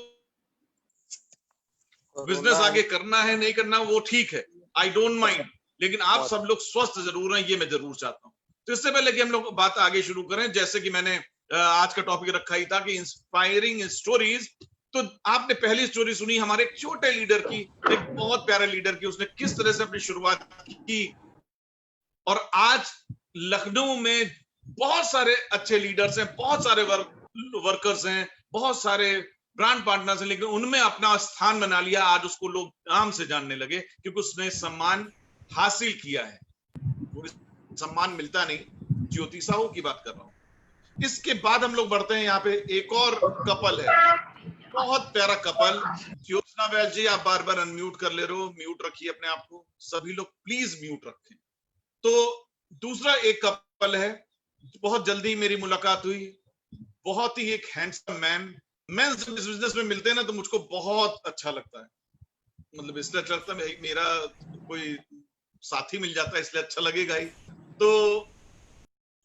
बिजनेस आगे करना है नहीं करना वो ठीक है, आई डोंट माइंड, लेकिन आप सब लोग स्वस्थ जरूर हैं, ये मैं जरूर चाहता हूँ। तो इससे पहले कि हम लोग बात आगे शुरू करें, जैसे कि मैंने आज का टॉपिक रखा ही था कि इंस्पायरिंग स्टोरीज, तो आपने पहली स्टोरी सुनी हमारे एक छोटे लीडर की, एक बहुत प्यारे लीडर की, उसने किस तरह से अपनी शुरुआत की, और आज लखनऊ में बहुत सारे अच्छे लीडर्स हैं, बहुत सारे वर्कर्स हैं, बहुत सारे ब्रांड पार्टनर्स हैं, लेकिन उनमें अपना स्थान बना लिया। आज उसको लोग नाम से जानने लगे क्योंकि उसने सम्मान हासिल किया है। वो सम्मान मिलता नहीं, ज्योति साहू की बात कर रहा हूं। इसके बाद हम लोग बढ़ते हैं, यहाँ पे एक और कपल है, बहुत प्यारा कपल। ज्योत्सना बैल जी, आप बार बार अनम्यूट कर ले रहे हो, म्यूट रखिए अपने आप को, सभी लोग प्लीज म्यूट रखें। तो दूसरा एक कपल है, बहुत जल्दी मेरी मुलाकात हुई, बहुत ही एक हैंडसम मैन। मैं इस बिजनेस में मिलते हैं ना तो मुझको बहुत अच्छा लगता है, मतलब इसलिए अच्छा लगता है, मेरा कोई साथी मिल जाता है इसलिए अच्छा लगेगा ही। तो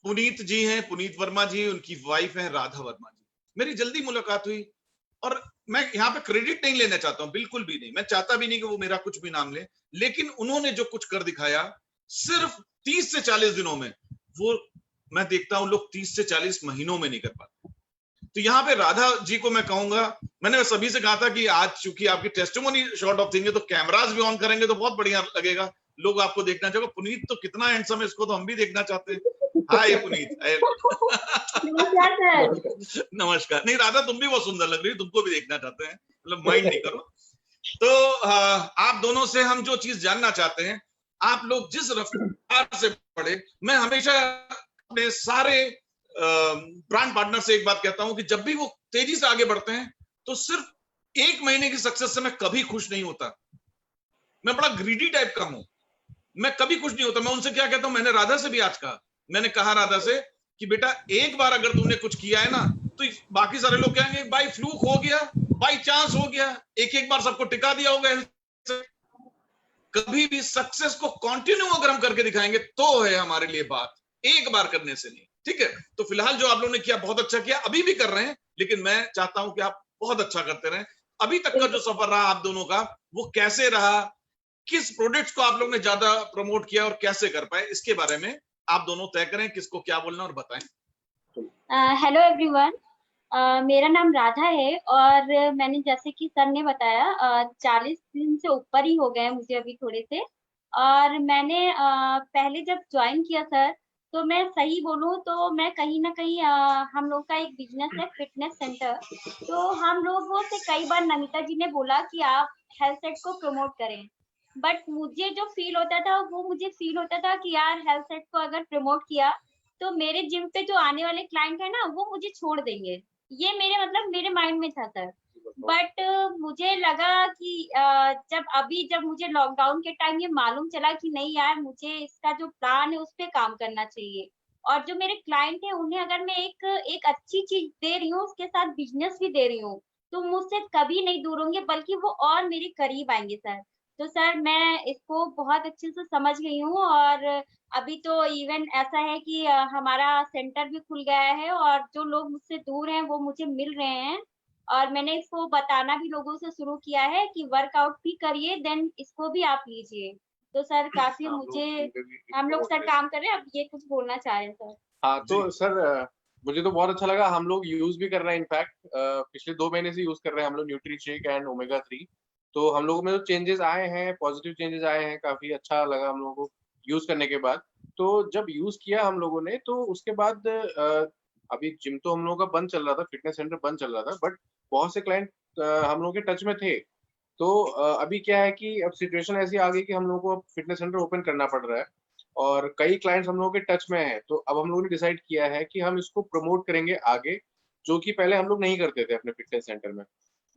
पुनीत जी हैं, पुनीत वर्मा जी, उनकी वाइफ है राधा वर्मा जी। मेरी जल्दी मुलाकात हुई, और मैं यहाँ पे क्रेडिट नहीं लेना चाहता हूँ, बिल्कुल भी नहीं, मैं चाहता भी नहीं कि वो मेरा कुछ भी नाम ले, लेकिन उन्होंने जो कुछ कर दिखाया सिर्फ 30 से 40 दिनों में, वो मैं देखता हूं लोग 30 से 40 महीनों में नहीं कर पाते। तो यहाँ पे राधा जी को मैं कहूंगा, मैंने सभी से कहा था कि आज चूंकि आपकी टेस्टिमोनी शॉर्ट ऑफ थिंग है तो कैमरास भी ऑन करेंगे तो बहुत बढ़िया लगेगा, लोग आपको देखना चाहेंगे। पुनीत तो कितना हैंडसम है, इसको तो हम भी देखना चाहते हैं। हाय पुनीत। नमस्कार। नहीं राधा, तुम भी बहुत सुंदर लग रही हो, तुमको भी देखना चाहते हैं, मतलब माइंड नहीं करो। तो आप दोनों से हम जो चीज जानना चाहते हैं, आप लोग जिस रफ्तार से बढ़े, मैं हमेशा अपने सारे ब्रांड पार्टनर से एक बात कहता हूं कि जब भी वो तेजी से आगे बढ़ते हैं तो सिर्फ 1 महीने की सक्सेस से मैं कभी खुश नहीं होता। मैं बड़ा ग्रीडी टाइप का हूं, मैं कभी खुश नहीं होता। मैं उनसे क्या कहता हूं, मैंने राधा से भी आज कहा, मैंने कहा राधा से कि बेटा एक बार अगर तुमने कुछ किया है ना तो बाकी सारे लोग कहेंगे बाई फ्लूक हो गया, बाई चांस हो गया, एक बार सबको टिका दिया होगा। कभी भी सक्सेस को कंटिन्यू अगर हम करके दिखाएंगे तो है हमारे लिए बात, एक बार करने से नहीं। ठीक है, तो फिलहाल जो आप लोगों ने किया बहुत अच्छा किया, अभी भी कर रहे हैं, लेकिन मैं चाहता हूं कि आप बहुत अच्छा करते रहें। अभी तक का जो सफर रहा आप दोनों का, वो कैसे रहा, किस प्रोडक्ट्स को आप लोगों ने ज्यादा प्रमोट किया और कैसे कर पाए, इसके बारे में आप दोनों तय करें किसको क्या बोलना और बताएं। हेलो एवरीवन, मेरा नाम राधा है और मैंने जैसे कि सर ने बताया 40 दिन से ऊपर ही हो गए मुझे अभी थोड़े से। और मैंने पहले जब ज्वाइन किया सर, तो मैं सही बोलूं तो मैं कहीं ना कहीं हम लोग का एक बिजनेस है फिटनेस सेंटर, तो हम लोगों से कई बार नमिता जी ने बोला कि आप हेल्थ सेट को प्रमोट करें, बट मुझे जो फील होता था वो मुझे फील होता था कि यार हेल्थ सेट को अगर प्रमोट किया तो मेरे जिम पे जो आने वाले क्लाइंट है ना वो मुझे छोड़ देंगे, ये मेरे माइंड में था सर। बट मुझे लगा कि जब मुझे लॉकडाउन के टाइम ये मालूम चला कि नहीं यार, मुझे इसका जो प्लान है उस पे काम करना चाहिए, और जो मेरे क्लाइंट है उन्हें अगर मैं एक अच्छी चीज दे रही हूँ, उसके साथ बिजनेस भी दे रही हूँ, तो मुझसे कभी नहीं दूर होंगे, बल्कि वो और मेरे करीब आएंगे सर। तो सर मैं इसको बहुत अच्छे से समझ गई हूँ, और अभी तो इवन ऐसा है कि हमारा सेंटर भी खुल गया है और जो लोग मुझसे दूर हैं वो मुझे मिल रहे हैं, और मैंने इसको बताना भी लोगों से शुरू किया है कि वर्कआउट भी करिए, देन इसको भी आप लीजिए। तो सर काफी हम लोग सर काम कर रहे हैं। अब ये कुछ बोलना चाह रहे हैं सर। हाँ तो सर मुझे तो बहुत अच्छा लगा, हम लोग यूज भी कर रहे हैं, इनफैक्ट पिछले 2 महीने से यूज कर रहे हैं हम लोग न्यूट्रीशेक एंड ओमेगा 3। तो हम लोगों में जो चेंजेस आए हैं, पॉजिटिव चेंजेस आए हैं, काफी अच्छा लगा हम लोगों को यूज करने के बाद। तो जब यूज किया हम लोगों ने, तो उसके बाद अभी जिम तो हम लोगों का बंद चल रहा था, फिटनेस सेंटर बंद चल रहा था, बट बहुत से क्लाइंट हम लोगों के टच में थे। तो अभी क्या है कि अब सिचुएशन ऐसी आ गई कि हम लोगों को फिटनेस सेंटर ओपन करना पड़ रहा है और कई क्लाइंट्स हम लोगों के टच में हैं। तो अब हम लोगों ने डिसाइड किया है कि हम इसको प्रमोट करेंगे आगे, जो कि पहले हम लोग नहीं करते थे अपने फिटनेस सेंटर में,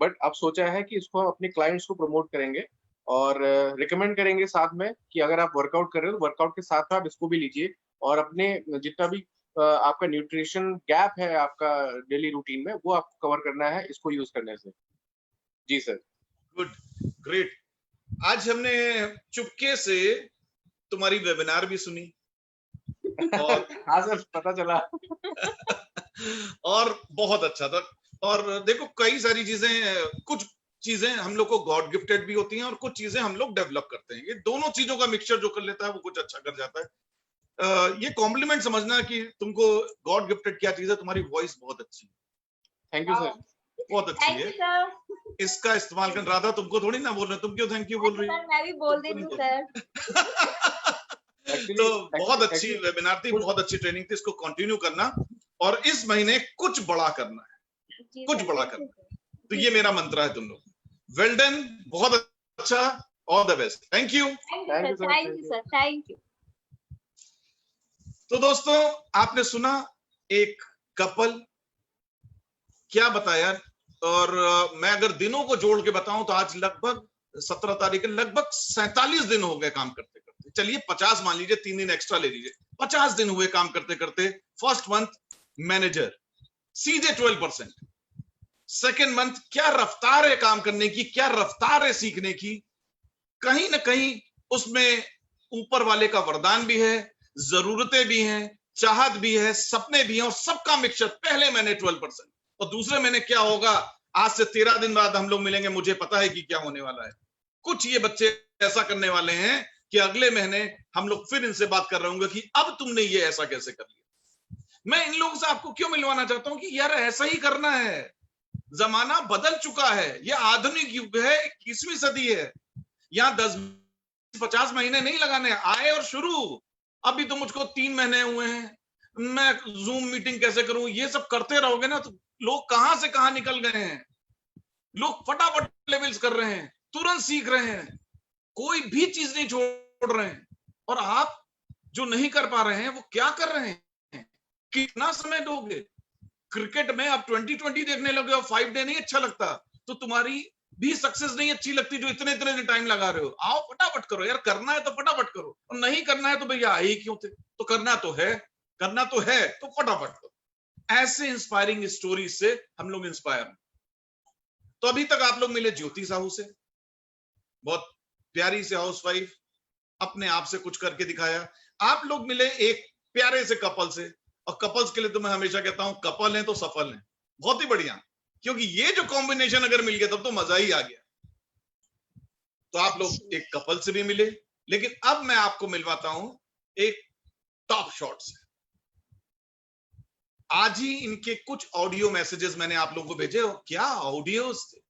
बट अब सोचा है कि इसको हम अपने क्लाइंट्स को प्रमोट करेंगे और रिकमेंड करेंगे साथ में कि अगर आप वर्कआउट कर रहे हो तो वर्कआउट के साथ में आप इसको भी लीजिए, और अपने जितना भी आपका न्यूट्रिशन गैप है आपका डेली रूटीन में, वो आपको कवर करना है इसको यूज करने से। जी सर। Good, great. आज हमने चुपके से तुम्हारी वेबिनार भी सुनी, और हाँ सर, पता चला। और बहुत अच्छा था। और देखो कई सारी चीजें, कुछ चीजें हम लोग को गॉड गिफ्टेड भी होती हैं और कुछ चीजें हम लोग डेवलप करते हैं। ये दोनों चीजों का मिक्सचर जो कर लेता है वो कुछ अच्छा कर जाता है। ये कॉम्प्लीमेंट समझना कि तुमको गॉड गिफ्टेड क्या चीज है, तुम्हारी वॉइस बहुत अच्छी है, थैंक यू सर। बहुत अच्छी थैंक यू है। सर। इसका इस्तेमाल कर। राधा तुमको थोड़ी ना बोल रहे, तुम क्यों थैंक यू बोल रही सर मैं भी बोल तुमको देती नहीं हूँ बोल सर। Actually- तो बहुत अच्छी actually- वेबिनार थी, बहुत अच्छी ट्रेनिंग थी। इसको कंटिन्यू करना और इस महीने कुछ बड़ा करना है, जी कुछ सर, बड़ा thank you, करना। sir. तो ये मेरा मंत्र है तुम लोग। वेल डन, बहुत अच्छा, all the best, thank you. Thank Thank you you, sir, sir. thank Thank you you. sir, thank you. तो दोस्तों आपने सुना एक कपल क्या बताया। और मैं अगर दिनों को जोड़ के बताऊं तो आज लगभग 17 तारीख, लगभग 47 दिन हो गए काम करते करते। चलिए 50 मान लीजिए, 3 दिन एक्स्ट्रा ले लीजिए, 50 दिन हुए काम करते करते। फर्स्ट मंथ मैनेजर सीधे 12%। सेकेंड मंथ क्या रफ्तार है काम करने की, क्या रफ्तार है सीखने की। कहीं ना कहीं उसमें ऊपर वाले का वरदान भी है, जरूरतें भी हैं, चाहत भी है, सपने भी हैं, और सबका मिक्सचर। पहले महीने 12% और दूसरे महीने क्या होगा, आज से 13 दिन बाद हम लोग मिलेंगे, मुझे पता है कि क्या होने वाला है। कुछ ये बच्चे ऐसा करने वाले हैं कि अगले महीने हम लोग फिर इनसे बात कर रहे होंगे कि अब तुमने ये ऐसा कैसे कर लिया। मैं इन लोगों से आपको क्यों मिलवाना चाहता हूं कि यार ऐसा ही करना है। जमाना बदल चुका है, ये आधुनिक युग है, 21वीं सदी है। यहां 10-50 महीने नहीं लगाने, आए और शुरू। अभी तो मुझको 3 महीने हुए हैं, मैं जूम मीटिंग कैसे करूं, ये सब करते रहोगे ना तो लोग कहां से कहां निकल गए हैं। लोग फटाफट लेवल्स कर रहे हैं, तुरंत सीख रहे हैं, कोई भी चीज नहीं छोड़ रहे हैं। और आप जो नहीं कर पा रहे हैं वो क्या कर रहे हैं, कितना समय दोगे। क्रिकेट में आप 2020 देखने लगे और 5 डे नहीं अच्छा लगता, तो तुम्हारी भी सक्सेस नहीं अच्छी लगती जो इतने इतने टाइम लगा रहे हो। आओ फटाफट करो यार, करना है तो फटाफट करो, और नहीं करना है तो भैया आए ही क्यों थे। तो करना तो है, करना तो है, तो फटाफट करो। ऐसे इंस्पायरिंग स्टोरी से हम लोग इंस्पायर हैं। तो अभी तक आप लोग मिले ज्योति साहू से, बहुत प्यारी से हाउसवाइफ, अपने आप से कुछ करके दिखाया। आप लोग मिले एक प्यारे से कपल से, और कपल्स के लिए तो मैं हमेशा कहता हूं कपल हैं तो सफल हैं, बहुत ही बढ़िया। क्योंकि ये जो कॉम्बिनेशन अगर मिल गया तब तो मजा ही आ गया। तो आप लोग एक कपल से भी मिले, लेकिन अब मैं आपको मिलवाता हूं एक टॉप शॉट से। आज ही इनके कुछ ऑडियो मैसेजेस मैंने आप लोगों को भेजे, और क्या ऑडियोज थे।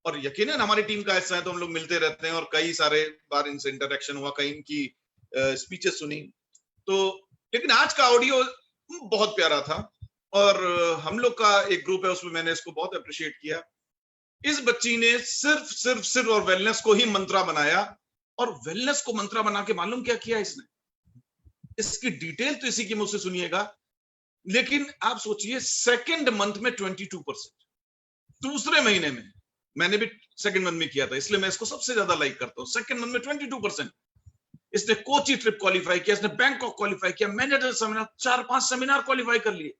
और यकीनन हमारी टीम का हिस्सा है तो हम लोग मिलते रहते हैं, और कई सारे बार इनसे इंटरेक्शन हुआ, कई इनकी स्पीचेस सुनी। तो लेकिन आज का ऑडियो बहुत प्यारा था, और हम लोग का एक ग्रुप है उसमें मैंने इसको बहुत अप्रिशिएट किया। इस बच्ची ने सिर्फ और वेलनेस को ही मंत्रा बनाया, और वेलनेस को मंत्रा बना के मालूम क्या किया इसने। इसकी डिटेल तो इसी के मुंह से सुनिएगा, लेकिन आप सोचिए सेकंड मंथ में 22%, दूसरे महीने में, मैंने भी सेकंड मंथ में किया था इसलिए मैं इसको सबसे ज्यादा लाइक करता हूं। सेकंड मंथ में 22%। इसने कोची ट्रिप क्वालिफाई किया, इसने बैंकॉक क्वालिफाई किया, मैनेजर सेमिनार 4-5 सेमिनार क्वालिफाई कर लिए।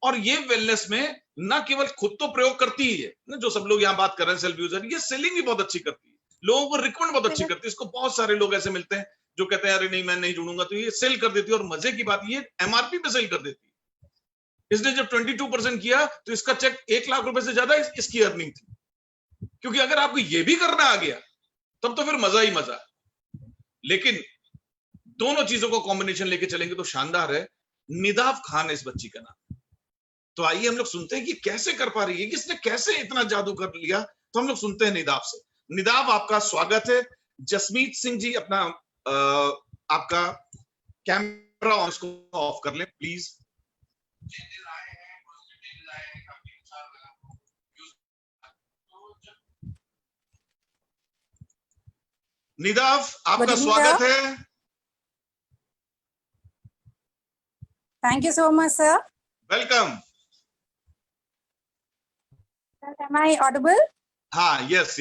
और ये वेलनेस में न केवल खुद तो प्रयोग करती ही है ना, जो सब लोग यहाँ बात कर रहे हैं सेल्फ यूजर, ये सेलिंग भी बहुत अच्छी करती है, लोगों को रिकमेंड बहुत अच्छी करती है। इसको बहुत सारे लोग ऐसे मिलते हैं जो कहते हैं अरे नहीं मैं नहीं जुड़ूंगा, तो ये सेल कर देती है। और मजे की बात ये एमआरपी पे सेल कर देती है। इसने जब 22% किया तो इसका चेक 1 लाख रुपए से ज्यादा इसकी अर्निंग थी। क्योंकि अगर आपको ये भी करना आ गया तब तो फिर मजा ही मजा। लेकिन दोनों चीजों को कॉम्बिनेशन लेके चलेंगे तो शानदार है। निदाव खान है इस बच्ची का नाम। तो आइए हम लोग सुनते हैं कि कैसे कर पा रही है, किसने कैसे इतना जादू कर लिया। तो हम लोग सुनते हैं निदाव से। निदाव आपका स्वागत है। जसमीत सिंह जी अपना आपका कैमरा ऑफ कर लें प्लीज। निदाव आपका स्वागत है। Thank you so much, sir. Welcome. Am I audible? हाँ, yes.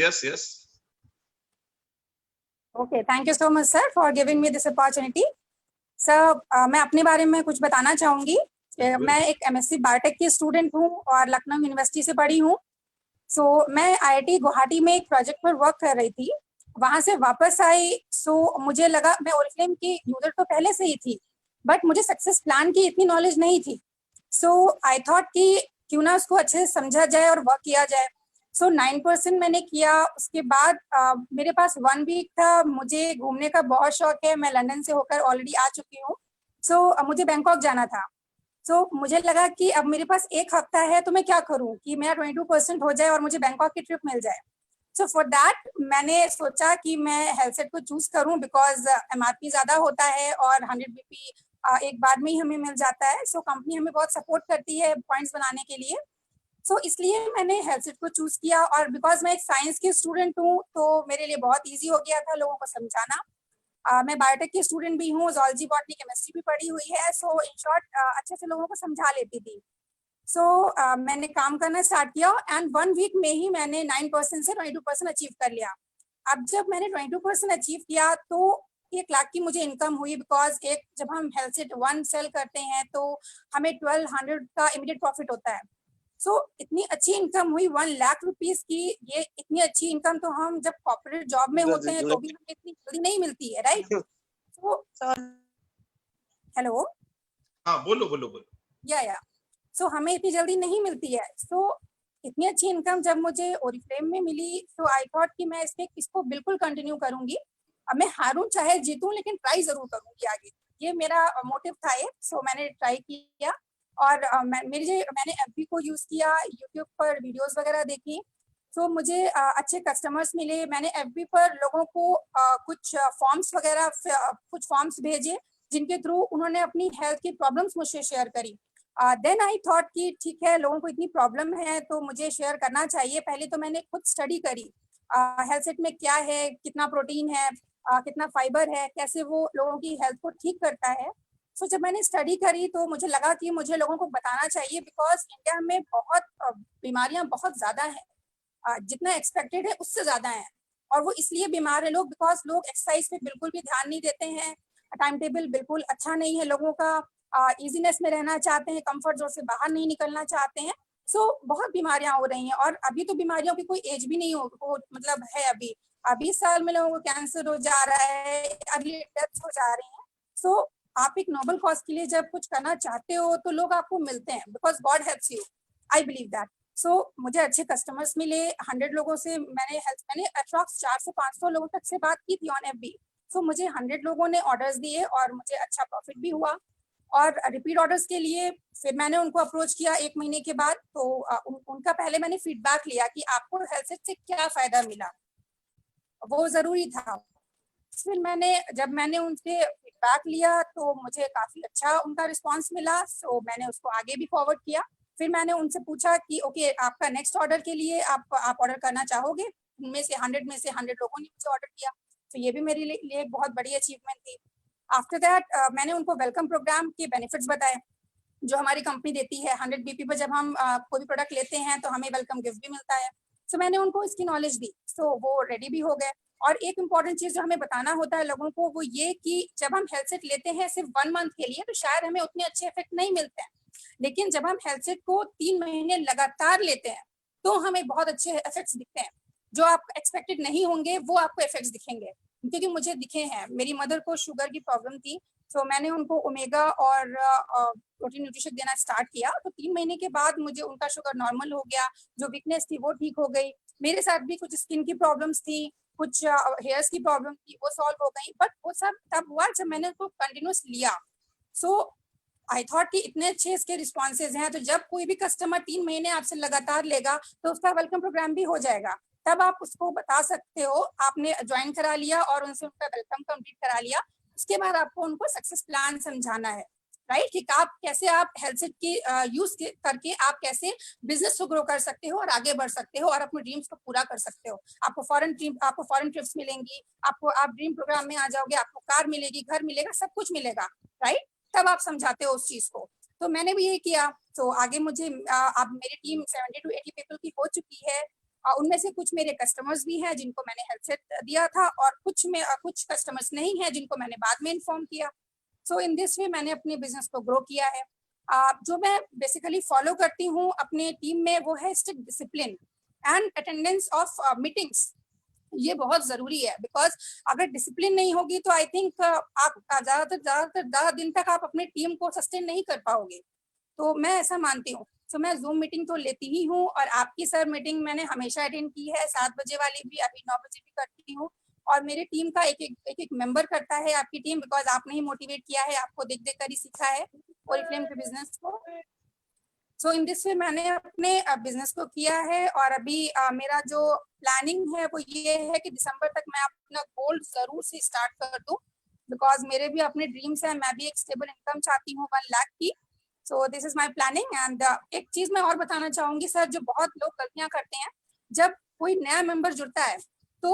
Okay, thank you so much, sir, for giving me this opportunity. Sir, मैं अपने बारे में कुछ बताना चाहूंगी। मैं एक MSc बायोटेक की स्टूडेंट हूँ और लखनऊ यूनिवर्सिटी से पढ़ी हूँ। मैं IIT गुवाहाटी में एक प्रोजेक्ट पर वर्क कर रही थी, वहां से वापस आई। मुझे लगा, मैं ओरिफ्लेम की यूजर तो पहले से ही थी, बट मुझे सक्सेस प्लान की इतनी नॉलेज नहीं थी। सो आई थॉट कि क्यों ना उसको अच्छे से समझा जाए और वर्क किया जाए। सो 9% मैंने किया। उसके बाद मेरे पास 1 वीक था। मुझे घूमने का बहुत शौक है, मैं लंदन से होकर ऑलरेडी आ चुकी हूँ। सो मुझे बैंकॉक जाना था। सो मुझे लगा कि अब मेरे पास 1 हफ्ता है, तो मैं क्या करूँ कि मेरा 22% हो जाए और मुझे बैंकॉक की ट्रिप मिल जाए। सो फॉर दैट मैंने सोचा कि मैं हेल्थसेट को चूज करूं, बिकॉज MRP ज्यादा होता है और 100 BP एक बार में ही हमें मिल जाता है। सो कंपनी हमें बहुत सपोर्ट करती है पॉइंट्स बनाने के लिए। सो इसलिए मैंने हेल्थसेट को चूज किया। और बिकॉज मैं एक साइंस की स्टूडेंट हूँ, तो मेरे लिए बहुत ईजी हो गया था लोगों को समझाना। मैं बायोटेक की स्टूडेंट भी हूँ, जूलॉजी, बॉटनी, केमिस्ट्री भी पढ़ी हुई है। सो इन शॉर्ट अच्छे से लोगों को समझा लेती थी। सो मैंने काम करना स्टार्ट किया एंड 1 वीक में ही मैंने 9% से 22% अचीव कर लिया। अब जब मैंने 22% अचीव किया तो 1 लाख की मुझे इनकम हुई, बिकॉज एक जब हम हेल्थसेट 1 सेल करते हैं तो हमें 1200 का इमीडिएट प्रॉफिट होता है। सो इतनी अच्छी इनकम हुई 1 लाख रुपीस की। ये इतनी अच्छी इनकम तो हम जब कॉर्पोरेट जॉब में होते हैं तो भी हमें इतनी जल्दी नहीं मिलती है, राइट? तो हेलो, हाँ बोलो बोलो बोलो। या सो हमें इतनी जल्दी नहीं मिलती है। सो इतनी अच्छी इनकम जब मुझे ओरिफ्लेम में मिली, तो आई थॉट कि मैं इसको बिल्कुल कंटिन्यू करूंगी। अब मैं हारूं चाहे जीतूं, लेकिन ट्राई जरूर करूंगी आगे। ये मेरा मोटिव था। सो मैंने ट्राई किया और मैंने FB को यूज किया, यूट्यूब पर वीडियोस वगैरह देखी। तो मुझे अच्छे कस्टमर्स मिले। मैंने FB पर लोगों को कुछ फॉर्म्स भेजे, जिनके थ्रू उन्होंने अपनी हेल्थ की प्रॉब्लम्स मुझसे शेयर करी। देन आई थॉट कि ठीक है, लोगों को इतनी प्रॉब्लम है तो मुझे शेयर करना चाहिए। पहले तो मैंने खुद स्टडी करी हेल्थसेट में क्या है, कितना प्रोटीन है, कितना फाइबर है, कैसे वो लोगों की हेल्थ को ठीक करता है। सो जब मैंने स्टडी करी तो मुझे लगा कि मुझे लोगों को बताना चाहिए, बिकॉज इंडिया में बहुत बीमारियां बहुत ज्यादा हैं, जितना एक्सपेक्टेड है उससे ज्यादा है। और वो इसलिए बीमार है लोग, बिकॉज लोग एक्सरसाइज पे बिल्कुल भी ध्यान नहीं देते हैं। टाइम टेबल बिल्कुल अच्छा नहीं है लोगों का, इजीनेस में रहना चाहते हैं, कंफर्ट जोन से बाहर नहीं निकलना चाहते हैं। सो बहुत बीमारियां हो रही हैं। और अभी तो बीमारियों की कोई एज भी नहीं हो मतलब है। अभी 20 साल में लोगों को कैंसर हो जा रहा है, अर्ली डेथ हो जा रही है। सो आप एक नोबल कॉज के लिए जब कुछ करना चाहते हो तो लोग आपको मिलते हैं, because God helps you. I believe that. So मुझे अच्छे कस्टमर्स मिले। 100 लोगों से मैंने अप्रॉक्स 400 से 500 लोगों तक से बात की थी ऑन FB। सो मुझे 100 लोगों ने ऑर्डर्स दिए और मुझे अच्छा प्रॉफिट भी हुआ। और रिपीट ऑर्डर्स के लिए फिर मैंने उनको अप्रोच किया 1 महीने के बाद। तो उनका पहले मैंने फीडबैक लिया कि आपको हेल्थसेट से क्या फायदा मिला, वो जरूरी था। फिर जब मैंने उनसे फीडबैक लिया तो मुझे काफी अच्छा उनका रिस्पांस मिला। सो मैंने उसको आगे भी फॉरवर्ड किया। फिर मैंने उनसे पूछा कि ओके, आपका नेक्स्ट ऑर्डर के लिए आप ऑर्डर करना चाहोगे? उनमें से 100 में से 100 लोगों ने मुझे ऑर्डर किया। तो ये भी मेरे लिए एक बहुत बड़ी अचीवमेंट थी। आफ्टर दैट मैंने उनको वेलकम प्रोग्राम के बेनिफिट्स बताए जो हमारी कंपनी देती है। 100 BP पर जब हम कोई भी प्रोडक्ट लेते हैं तो हमें वेलकम गिफ्ट भी मिलता है। सो मैंने उनको इसकी नॉलेज दी। सो वो रेडी भी हो गए। और एक इम्पॉर्टेंट चीज जो हमें बताना होता है लोगों को, वो ये कि जब हम हेल्थसेट लेते हैं सिर्फ 1 मंथ के लिए तो शायद हमें उतने अच्छे इफेक्ट नहीं मिलते हैं, लेकिन जब हम हेल्थसेट को 3 महीने लगातार लेते हैं तो हमें बहुत अच्छे इफेक्ट्स दिखते हैं। जो आप एक्सपेक्टेड नहीं होंगे वो आपको इफेक्ट्स दिखेंगे, क्योंकि मुझे दिखे हैं। मेरी मदर को शुगर की प्रॉब्लम थी, तो मैंने उनको ओमेगा और प्रोटीन न्यूट्रिशन देना स्टार्ट किया। तो 3 महीने के बाद मुझे उनका शुगर नॉर्मल हो गया, जो वीकनेस थी वो ठीक हो गई। मेरे साथ भी कुछ स्किन की प्रॉब्लम्स थी, कुछ हेयर्स की प्रॉब्लम थी, वो सॉल्व हो गई। बट वो सब तब हुआ जब मैंने उसको कंटिन्यूस लिया। सो आई थॉट कि इतने अच्छे इसके रिस्पॉन्सेज हैं, तो जब कोई भी कस्टमर 3 महीने आपसे लगातार लेगा तो उसका वेलकम प्रोग्राम भी हो जाएगा। तब आप उसको बता सकते हो आपने ज्वाइन करा लिया और उनसे उनका वेलकम कंप्लीट करा लिया। उसके बाद आपको उनको सक्सेस प्लान समझाना है, राइट? कि आप कैसे आप हेल्थसेट की यूज करके आप कैसे बिजनेस को ग्रो कर सकते हो और आगे बढ़ सकते हो और अपने ड्रीम्स को पूरा कर सकते हो। आपको फॉरेन ट्रिप्स मिलेंगी, आप ड्रीम प्रोग्राम में आ जाओगे, आपको कार मिलेगी, घर मिलेगा, सब कुछ मिलेगा, राइट? तब आप समझाते हो उस चीज को। तो मैंने भी ये किया। तो आगे मुझे अब मेरी टीम 70 to 80 पीपल की हो चुकी है। उनमें से कुछ मेरे कस्टमर्स भी हैं जिनको मैंने हेल्थसेट दिया था, और कुछ कस्टमर्स नहीं हैं जिनको मैंने बाद में इन्फॉर्म किया। सो इन दिस वे मैंने अपने बिजनेस को ग्रो किया है। जो मैं बेसिकली फॉलो करती हूँ अपने टीम में वो है strict discipline and attendance of meetings. ये बहुत जरूरी है, बिकॉज अगर डिसिप्लिन नहीं होगी तो आई थिंक आप ज्यादा दिन तक आप अपनी टीम को सस्टेन नहीं कर पाओगे। तो मैं ऐसा मानती हूँ। तो मैं जूम मीटिंग तो लेती ही हूँ, और आपकी सर मीटिंग मैंने हमेशा अटेंड की है, 7 बजे वाली भी, अभी 9 बजे भी करती हूँ। और मेरे टीम का एक मेंबर करता है आपकी टीम, बिकॉज आपने ही मोटिवेट किया है, आपको देख देख कर ही सीखा है ओरिफ्लेम के बिजनेस को। सो इन दिस वे मैंने अपने बिजनेस को किया है, और अभी मेरा जो प्लानिंग है वो ये है कि दिसंबर तक मैं अपना गोल्ड जरूर से स्टार्ट कर दूं, बिकॉज मेरे भी अपने ड्रीम्स हैं, मैं भी एक स्टेबल इनकम चाहती हूँ 1 लाख की। सो this is my planning. And एक चीज मैं और बताना चाहूंगी सर, जो बहुत लोग गलतियां करते हैं, जब कोई नया मेंबर जुड़ता है तो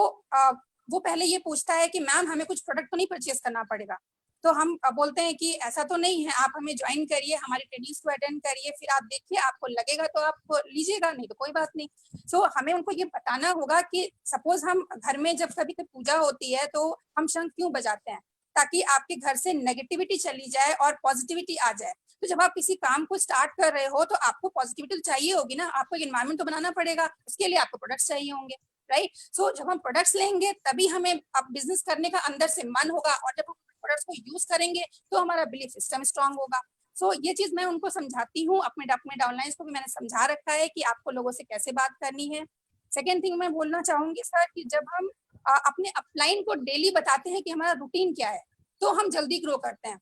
वो पहले ये पूछता है कि मैम हमें कुछ प्रोडक्ट तो नहीं परचेज करना पड़ेगा। तो हम बोलते हैं कि ऐसा तो नहीं है, आप हमें ज्वाइन करिए, हमारी ट्रेनिंग्स को अटेंड करिए, फिर आप देखिए आपको लगेगा तो आप लीजिएगा, नहीं तो कोई बात नहीं। सो हमें उनको ये बताना होगा कि सपोज हम घर में जब कभी कोई पूजा होती है तो हम शंख क्यों बजाते हैं, ताकि आपके घर से नेगेटिविटी चली जाए और पॉजिटिविटी आ जाए। तो जब आप किसी काम को स्टार्ट कर रहे हो तो आपको पॉजिटिविटी तो चाहिए होगी ना, आपको एक एनवायरमेंट तो बनाना पड़ेगा, उसके लिए आपको प्रोडक्ट्स चाहिए होंगे, राइट। सो जब हम प्रोडक्ट्स लेंगे तभी हमें अब बिजनेस करने का अंदर से मन होगा, और जब हम प्रोडक्ट्स को यूज करेंगे तो हमारा बिलीफ सिस्टम स्ट्रांग होगा। सो ये चीज मैं उनको समझाती हूँ, अपने डाउनलाइंस को भी मैंने समझा रखा है कि आपको लोगों से कैसे बात करनी है। सेकेंड थिंग मैं बोलना चाहूंगी सर कि जब हम अपने अपलाइन को डेली बताते हैं कि हमारा रूटीन क्या है, तो हम जल्दी ग्रो करते हैं।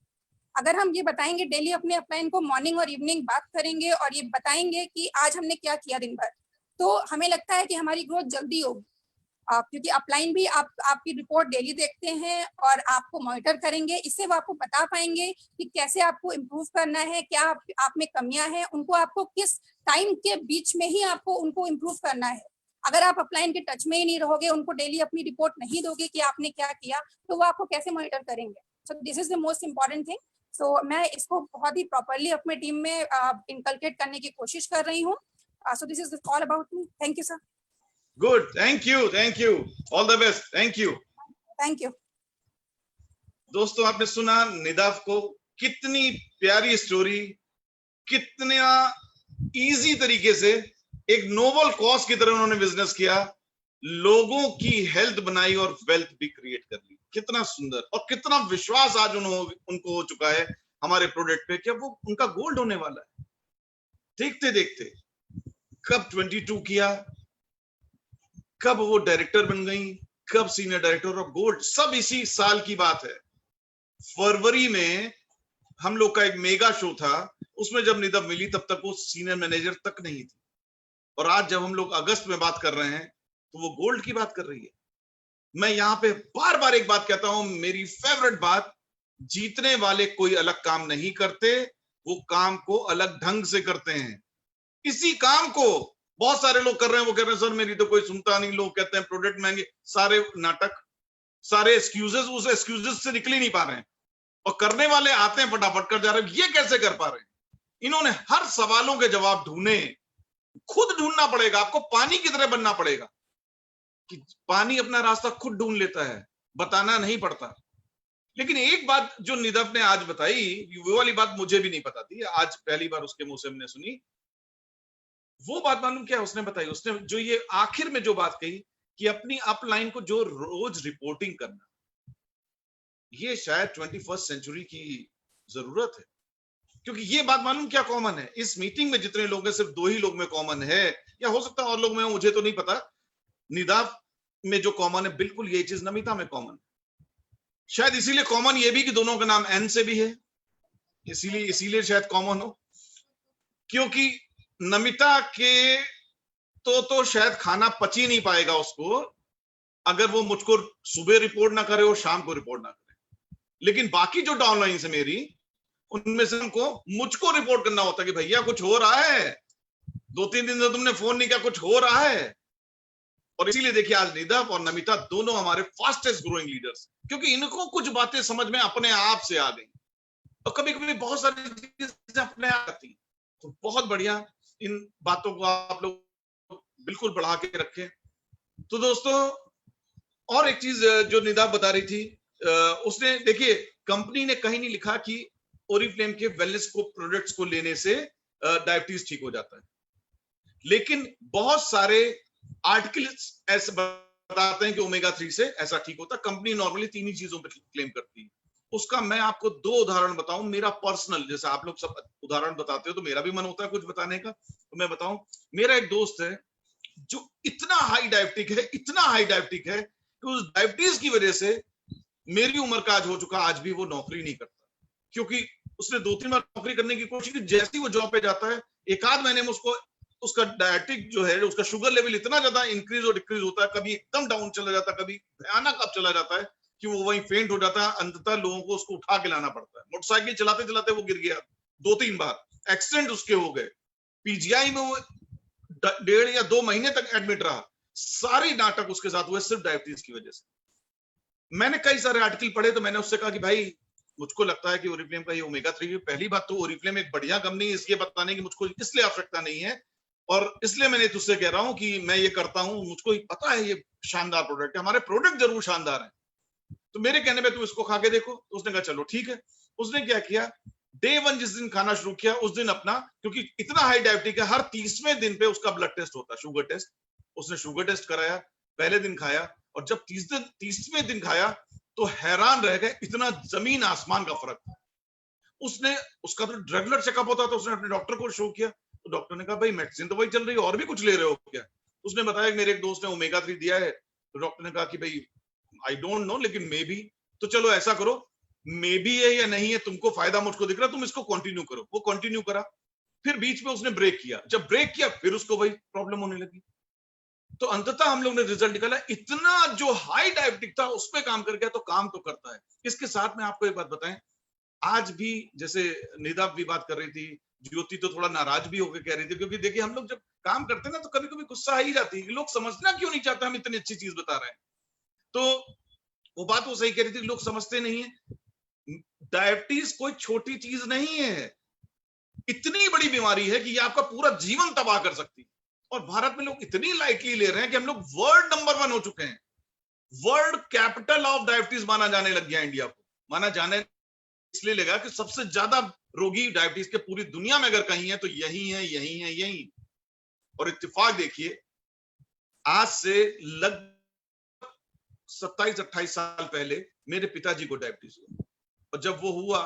अगर हम ये बताएंगे डेली अपने अपलाइन को, मॉर्निंग और इवनिंग बात करेंगे और ये बताएंगे कि आज हमने क्या किया दिन भर, तो हमें लगता है कि हमारी ग्रोथ जल्दी होगी। क्योंकि अपलाइन भी आपकी रिपोर्ट डेली देखते हैं और आपको मॉनिटर करेंगे, इससे वो आपको बता पाएंगे कि कैसे आपको इम्प्रूव करना है, क्या आप में कमियां हैं, उनको आपको किस टाइम के बीच में ही आपको उनको इम्प्रूव करना है। अगर आप अपलाइन के टच में ही नहीं रहोगे, उनको डेली अपनी रिपोर्ट नहीं दोगे कि आपने क्या किया, तो वो आपको कैसे मॉनिटर करेंगे। So this is the most important thing. So मैं इसको बहुत ही प्रॉपरली अपने टीम में इनकलकेट करने की कोशिश कर रही हूँ। So this is all about me. Thank you sir. Good, thank you, all the best, thank you. दोस्तों आपने सुना निदाफ को, कितनी प्यारी स्टोरी, कितना इजी तरीके से एक नोबल कॉज की तरह उन्होंने बिजनेस किया, लोगों की हेल्थ बनाई और वेल्थ भी क्रिएट कर ली। कितना सुंदर, और कितना विश्वास आज उनको हो चुका है हमारे प्रोडक्ट पे कि अब वो उनका गोल्ड होने वाला है। देखते देखते कब 22 किया, कब वो डायरेक्टर बन गई, कब सीनियर डायरेक्टर ऑफ गोल्ड, सब इसी साल की बात है। फरवरी में हम लोग का एक मेगा शो था, उसमें जब निदब मिली तब तक वो सीनियर मैनेजर तक नहीं थी, और आज जब हम लोग अगस्त में बात कर रहे हैं तो वो गोल्ड की बात कर रही है। मैं यहाँ पे बार बार एक बात कहता हूं, मेरी फेवरेट बात, जीतने वाले कोई अलग काम नहीं करते, वो काम को अलग ढंग से करते हैं। इसी काम को बहुत सारे लोग कर रहे हैं, वो कह रहे हैं सर मेरी तो कोई सुनता नहीं, लोग कहते हैं प्रोडक्ट महंगे, सारे नाटक, सारे एक्सक्यूजेस, उस एक्सक्यूजेस से निकल ही नहीं पा रहे हैं, और करने वाले आते हैं फटाफट कर जा रहे हैं। ये कैसे कर पा रहे हैं? इन्होंने हर सवालों के जवाब ढूंढे, खुद ढूंढना पड़ेगा, आपको पानी की तरह बनना पड़ेगा कि पानी अपना रास्ता खुद ढूंढ लेता है, बताना नहीं पड़ता। लेकिन एक बात जो निदब ने आज बताई, वो वाली बात मुझे भी नहीं पता थी, आज पहली बार उसके मुंह से हमने सुनी। वो बात मालूम क्या उसने बताई? उसने जो ये आखिर में जो बात कही कि अपनी अपलाइन को जो रोज रिपोर्टिंग करना, ये शायद 21st सेंचुरी की जरूरत है। क्योंकि ये बात मालूम क्या कॉमन है इस मीटिंग में, जितने लोग हैं सिर्फ 2 ही लोग में कॉमन है, या हो सकता है और लोग में, मुझे तो नहीं पता। निदाफ में जो कॉमन है बिल्कुल ये चीज नमिता में कॉमन, शायद इसीलिए कॉमन ये भी कि दोनों का नाम एन से भी है, इसीलिए शायद कॉमन हो। क्योंकि नमिता के तो शायद खाना पच ही नहीं पाएगा उसको अगर वो मुझको सुबह रिपोर्ट ना करे और शाम को रिपोर्ट ना करे। लेकिन बाकी जो डाउनलाइन है मेरी, उनमें से हमको मुझको रिपोर्ट करना होता है कि भैया कुछ हो रहा है, 2-3 दिन से तुमने फोन नहीं किया, कुछ हो रहा है। और इसीलिए देखिए आज निदब और नमिता दोनों हमारे फास्टेस्ट ग्रोइंग लीडर्स, क्योंकि इनको कुछ बातें समझ में अपने आप से आ गई, और कभी कभी बहुत सारी चीजें अपने आप आती हैं। तो बहुत बढ़िया, इन बातों को आप लोग बिल्कुल बढ़ा के रखें। तो दोस्तों और एक चीज जो निदाब बता रही थी, उसने देखिए कंपनी ने कहीं नहीं लिखा कि ओरिफ्लेम के वेलनेस को प्रोडक्ट्स को लेने से डायबिटीज ठीक हो जाता है, लेकिन बहुत सारे आर्टिकल्स ऐसे बताते हैं कि ओमेगा 3 से ऐसा ठीक होता है। कंपनी नॉर्मली 3 ही चीजों पे क्लेम करती है। उसका मैं आपको 2 उदाहरण बताऊं, मेरा पर्सनल, जैसे आप लोग सब उदाहरण बताते हो तो मेरा भी मन होता है कुछ बताने का, तो मैं बताऊं। मेरा एक दोस्त है जो इतना हाई डायबिटिक है, इतना हाई डायबिटिक है कि उस डायबिटीज की वजह से मेरी उम्र का आज हो चुका, आज भी वो नौकरी नहीं करता, क्योंकि उसने 2-3 बार नौकरी करने की कोशिश की। जैसे ही वो जॉब पे जाता है, एक आध महीने में उसका डायबिटिक जो है, उसका शुगर लेवल इतना ज्यादा इंक्रीज और डिक्रीज होता है, कभी एकदम डाउन चला जाता है, कभी भयानक अप चला जाता है कि वो वहीं फेंट हो जाता है। अंततः लोगों को उसको उठा के लाना पड़ता है। मोटरसाइकिल चलाते चलाते वो गिर गया 2-3 बार, एक्सीडेंट उसके हो गए, पीजीआई में वो 1.5 या 2 महीने तक एडमिट रहा। सारे नाटक उसके साथ हुए सिर्फ डायबिटीज की वजह से। मैंने कई सारे आर्टिकल पढ़े तो मैंने उससे कहा कि भाई मुझको लगता है कि ओरिफ्लेम का ये ओमेगा 3, पहली बात तो ओरिफ्लेम एक बढ़िया कंपनी है, इसलिए बताने की मुझको इसलिए आवश्यकता नहीं है, और इसलिए मैंने तुझसे कह रहा हूं कि मैं ये करता हूं, मुझको पता है ये शानदार प्रोडक्ट है, हमारे प्रोडक्ट जरूर शानदार है, तो मेरे कहने पे तू इसको खा के देखो। तो उसने कहा चलो ठीक है। उसने क्या किया, डे 1 जिस दिन खाना शुरू किया उस दिन अपना, क्योंकि इतना हाई डायबिटिक है, हर 30वें दिन पे उसका ब्लड टेस्ट होता है, शुगर टेस्ट। उसने शुगर टेस्ट कराया, पहले दिन खाया, और जब 30वें दिन खाया तो हैरान रह गए, इतना जमीन आसमान का फर्क था। उसने, उसका तो रेगुलर चेकअप होता, तो उसने अपने डॉक्टर को शो किया, तो डॉक्टर ने कहा भाई मेडिसिन तो वही चल रही है, और भी कुछ ले रहे हो क्या? उसने बताया कि मेरे एक दोस्त ने ओमेगा 3 दिया है। तो डॉक्टर ने कहा कि भाई आई डोंट नो, लेकिन मे बी, तो चलो ऐसा करो, मे बी है या नहीं है, तुमको फायदा मुझको दिख रहा, तुम इसको कंटिन्यू करो। वो कंटिन्यू करा, फिर बीच में उसने ब्रेक किया, जब ब्रेक किया फिर उसको वही प्रॉब्लम होने लगी। तो अंततः हम लोग ने रिजल्ट निकाला, इतना जो हाई डायबिटिक था उस पर काम कर गया, तो काम तो करता है। इसके साथ में आपको एक बात बताएं, आज भी जैसे निदा भी बात कर रही थी, ज्योति तो थोड़ा नाराज भी होकर कह रही थी, क्योंकि देखिए हम लोग जब काम करते हैं ना तो कभी कभी गुस्सा आ ही जाती है, लोग समझना क्यों नहीं चाहते हम इतनी अच्छी चीज बता रहे हैं। तो वो बात वो सही कह रही थी, लोग समझते नहीं है। डायबिटीज कोई छोटी चीज नहीं है, इतनी बड़ी बीमारी है कि ये आपका पूरा जीवन तबाह कर सकती है। और भारत में लोग इतनी लाइटली ले रहे हैं कि हम लोग वर्ल्ड नंबर 1 हो चुके हैं, वर्ल्ड कैपिटल ऑफ डायबिटीज माना जाने लग गया इंडिया को। माना जाने इसलिए लगा कि सबसे ज्यादा रोगी डायबिटीज के पूरी दुनिया में अगर कहीं है तो यही है, यही है, यही। और इत्तेफाक देखिए, आज से लगभग 27-28 साल पहले मेरे पिताजी को डायबिटीज हुआ, और जब वो हुआ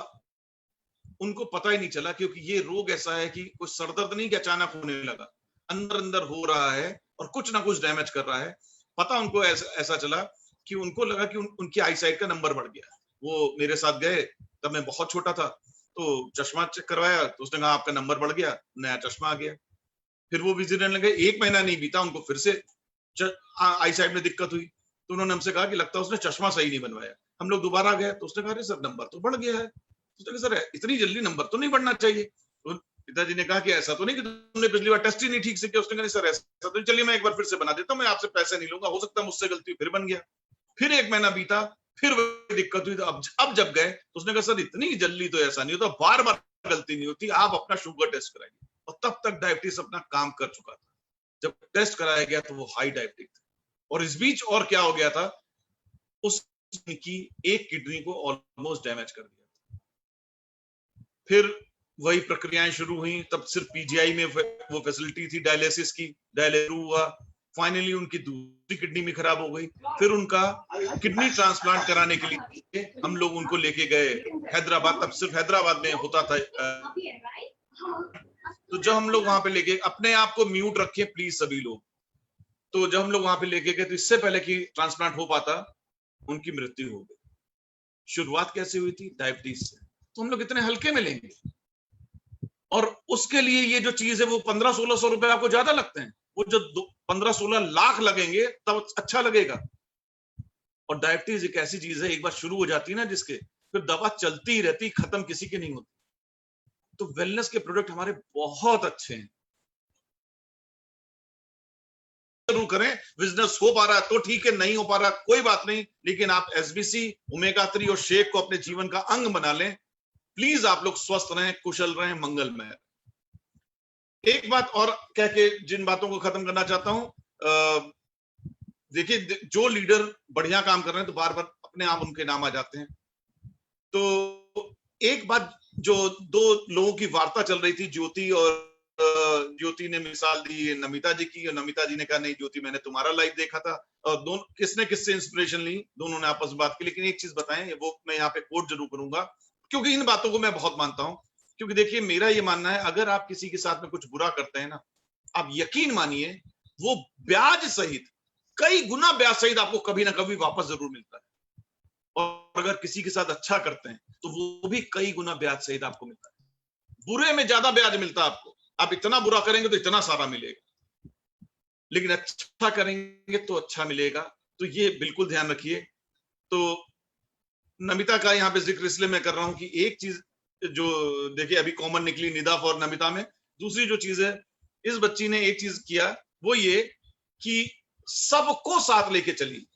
उनको पता ही नहीं चला, क्योंकि ये रोग ऐसा है कि कोई सरदर्द नहीं कि अचानक होने लगा, अंदर अंदर हो रहा है और कुछ ना कुछ डैमेज कर रहा है। पता उनको ऐसा चला कि उनको लगा कि उनकी आईसाइट का नंबर बढ़ गया। वो मेरे साथ गए, तब मैं बहुत छोटा था, तो चश्मा चेक करवाया, तो उसने कहा आपका नंबर बढ़ गया, नया चश्मा आ गया। फिर वो विजिट करने लगे, 1 महीना नहीं बीता, उनको फिर से आईसाइट में दिक्कत हुई, तो उन्होंने हमसे कहा कि लगता है उसने चश्मा सही नहीं बनवाया। हम लोग दोबारा गए, तो उसने कहा अरे सर नंबर तो बढ़ गया है। उसने कहा सर इतनी जल्दी नंबर तो नहीं बढ़ना चाहिए। तो पिताजी ने कहा कि ऐसा तो नहीं कि तुमने पिछली बार टेस्ट ही नहीं ठीक से किया। उसने कहा सर ऐसा तो, चलिए मैं एक बार फिर से बना देता हूँ, मैं आपसे पैसे नहीं लूंगा, हो सकता है मुझसे गलती, फिर बन गया। फिर 1 महीना बीता, फिर वही दिक्कत हुई, तो अब जब गए तो उसने कहा सर इतनी जल्दी तो ऐसा नहीं होता, बार बार गलती नहीं होती, आप अपना शुगर टेस्ट कराइए। और तब तक डायबिटीज अपना काम कर चुका था। जब टेस्ट कराया गया तो वो हाई डायबिटिक था। और इस बीच और क्या हो गया था, उसकी एक किडनी को ऑलमोस्ट डैमेज कर दिया था। फिर वही प्रक्रियाएं शुरू हुई, तब सिर्फ पीजीआई में वो फैसिलिटी थी डायलिसिस की, डायलिसिस हुआ, फाइनली उनकी दूसरी किडनी भी खराब हो गई। फिर उनका किडनी ट्रांसप्लांट कराने के लिए हम लोग उनको लेके गए हैदराबाद, तब सिर्फ हैदराबाद में होता था। तो जब हम लोग वहां पे लेके, अपने आप को म्यूट रखे प्लीज सभी लोग, तो जब हम लोग वहां पे लेके गए तो इससे पहले कि ट्रांसप्लांट हो पाता उनकी मृत्यु हो गई। शुरुआत कैसे हुई थी, डायबिटीज से। तो हम लोग इतने हल्के में लेंगे, और उसके लिए ये जो चीज है वो 1500-1600 रुपए आपको ज्यादा लगते हैं, वो जो 15-16 लाख लगेंगे तब अच्छा लगेगा। और डायबिटीज एक ऐसी चीज है, एक बार शुरू हो जाती है ना जिसके, फिर दवा चलती ही रहती, खत्म किसी की नहीं होती। तो वेलनेस के प्रोडक्ट हमारे बहुत अच्छे हैं, जरूर करें। बिजनेस हो पा रहा है तो ठीक है, नहीं हो पा रहा कोई बात नहीं, लेकिन आप एसबीसी, ओमेगा 3 और शेक को अपने जीवन का अंग बना लें। प्लीज आप लोग स्वस्थ रहें, कुशल रहें, मंगलमय। एक बात और कह के जिन बातों को खत्म करना चाहता हूं, देखिए जो लीडर बढ़िया काम कर रहे हैं तो बार बार अपने आप उनके नाम आ जाते हैं। तो एक बात, जो 2 लोगों की वार्ता चल रही थी, ज्योति और ज्योति ने मिसाल दी नमिता जी की, और नमिता जी ने कहा नहीं ज्योति मैंने तुम्हारा लाइव देखा था, और दोनों किसने किससे इंस्पिरेशन ली, दोनों ने आपस में बात की। लेकिन एक चीज बताएं, वो मैं यहाँ पे कोट जरूर करूंगा, क्योंकि इन बातों को मैं बहुत मानता हूं। क्योंकि देखिए मेरा ये मानना है, अगर आप किसी के साथ में कुछ बुरा करते हैं ना, आप यकीन मानिए वो ब्याज सहित, कई गुना ब्याज सहित आपको कभी ना कभी वापस जरूर मिलता है। और अगर किसी के साथ अच्छा करते हैं तो वो भी कई गुना ब्याज सहित आपको मिलता है। बुरे में ज्यादा ब्याज मिलता है आपको, आप इतना बुरा करेंगे तो इतना सारा मिलेगा, लेकिन अच्छा करेंगे तो अच्छा मिलेगा। तो ये बिल्कुल ध्यान रखिए। तो नमिता का यहाँ पे जिक्र इसलिए मैं कर रहा हूं कि एक चीज जो देखिए अभी कॉमन निकली निदा और नमिता में, दूसरी जो चीज है, इस बच्ची ने एक चीज किया, वो ये कि सबको साथ लेके चली।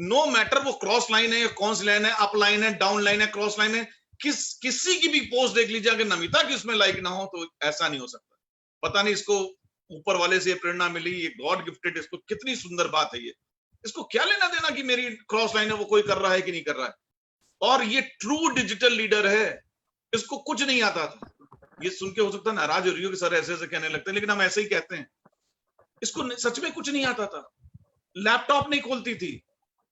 नो मैटर वो क्रॉस लाइन है या कौन सी लाइन है, अप लाइन है, डाउन लाइन है, क्रॉस लाइन है, किसी की भी पोस्ट देख लीजिए, अगर नमिता की उसमें लाइक ना हो तो ऐसा नहीं हो सकता। पता नहीं इसको ऊपर वाले से प्रेरणा मिली, ये गॉड गिफ्टेड, इसको कितनी सुंदर बात है ये। इसको क्या लेना देना कि मेरी क्रॉस लाइन है वो कोई कर रहा है कि नहीं कर रहा है। और ये ट्रू डिजिटल लीडर है, इसको कुछ नहीं आता था। ये सुन के हो सकता है नाराज हो रही हो कि सर ऐसे ऐसे कहने लगते हैं, लेकिन हम ऐसे ही कहते हैं। इसको सच में कुछ नहीं आता था, लैपटॉप नहीं खोलती थी।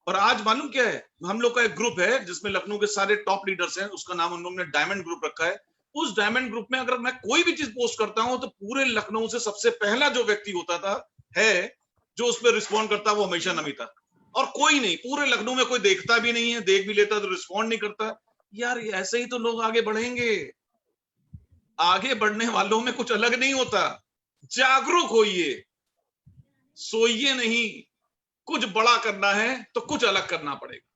और आज मालूम क्या है, हम लोग का एक ग्रुप है जिसमें लखनऊ के सारे टॉप लीडर्स हैं, उसका नाम उन लोगों ने डायमंड ग्रुप रखा है। उस डायमंड ग्रुप में अगर मैं कोई भी चीज पोस्ट करता हूं तो पूरे लखनऊ से सबसे पहला जो व्यक्ति होता था है जो उस पर रिस्पॉन्ड करता, वो हमेशा नमिता। और कोई नहीं, पूरे लखनऊ में कोई देखता भी नहीं है, देख भी लेता तो रिस्पॉन्ड नहीं करता। यार ऐसे ही तो लोग आगे बढ़ेंगे। आगे बढ़ने वालों में कुछ अलग नहीं होता। जागरूक होइए, सोइए नहीं। कुछ बड़ा करना है तो कुछ अलग करना पड़ेगा।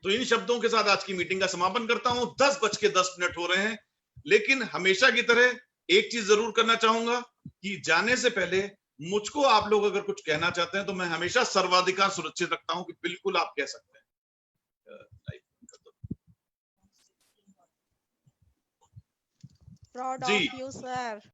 तो इन शब्दों के साथ आज की मीटिंग का समापन करता हूं। 10:10 हो रहे हैं, लेकिन हमेशा की तरह एक चीज जरूर करना चाहूंगा कि जाने से पहले मुझको आप लोग अगर कुछ कहना चाहते हैं तो मैं हमेशा सर्वाधिकार सुरक्षित रखता हूं कि बिल्कुल आप कह सकते हैं। Proud ji of you, sir.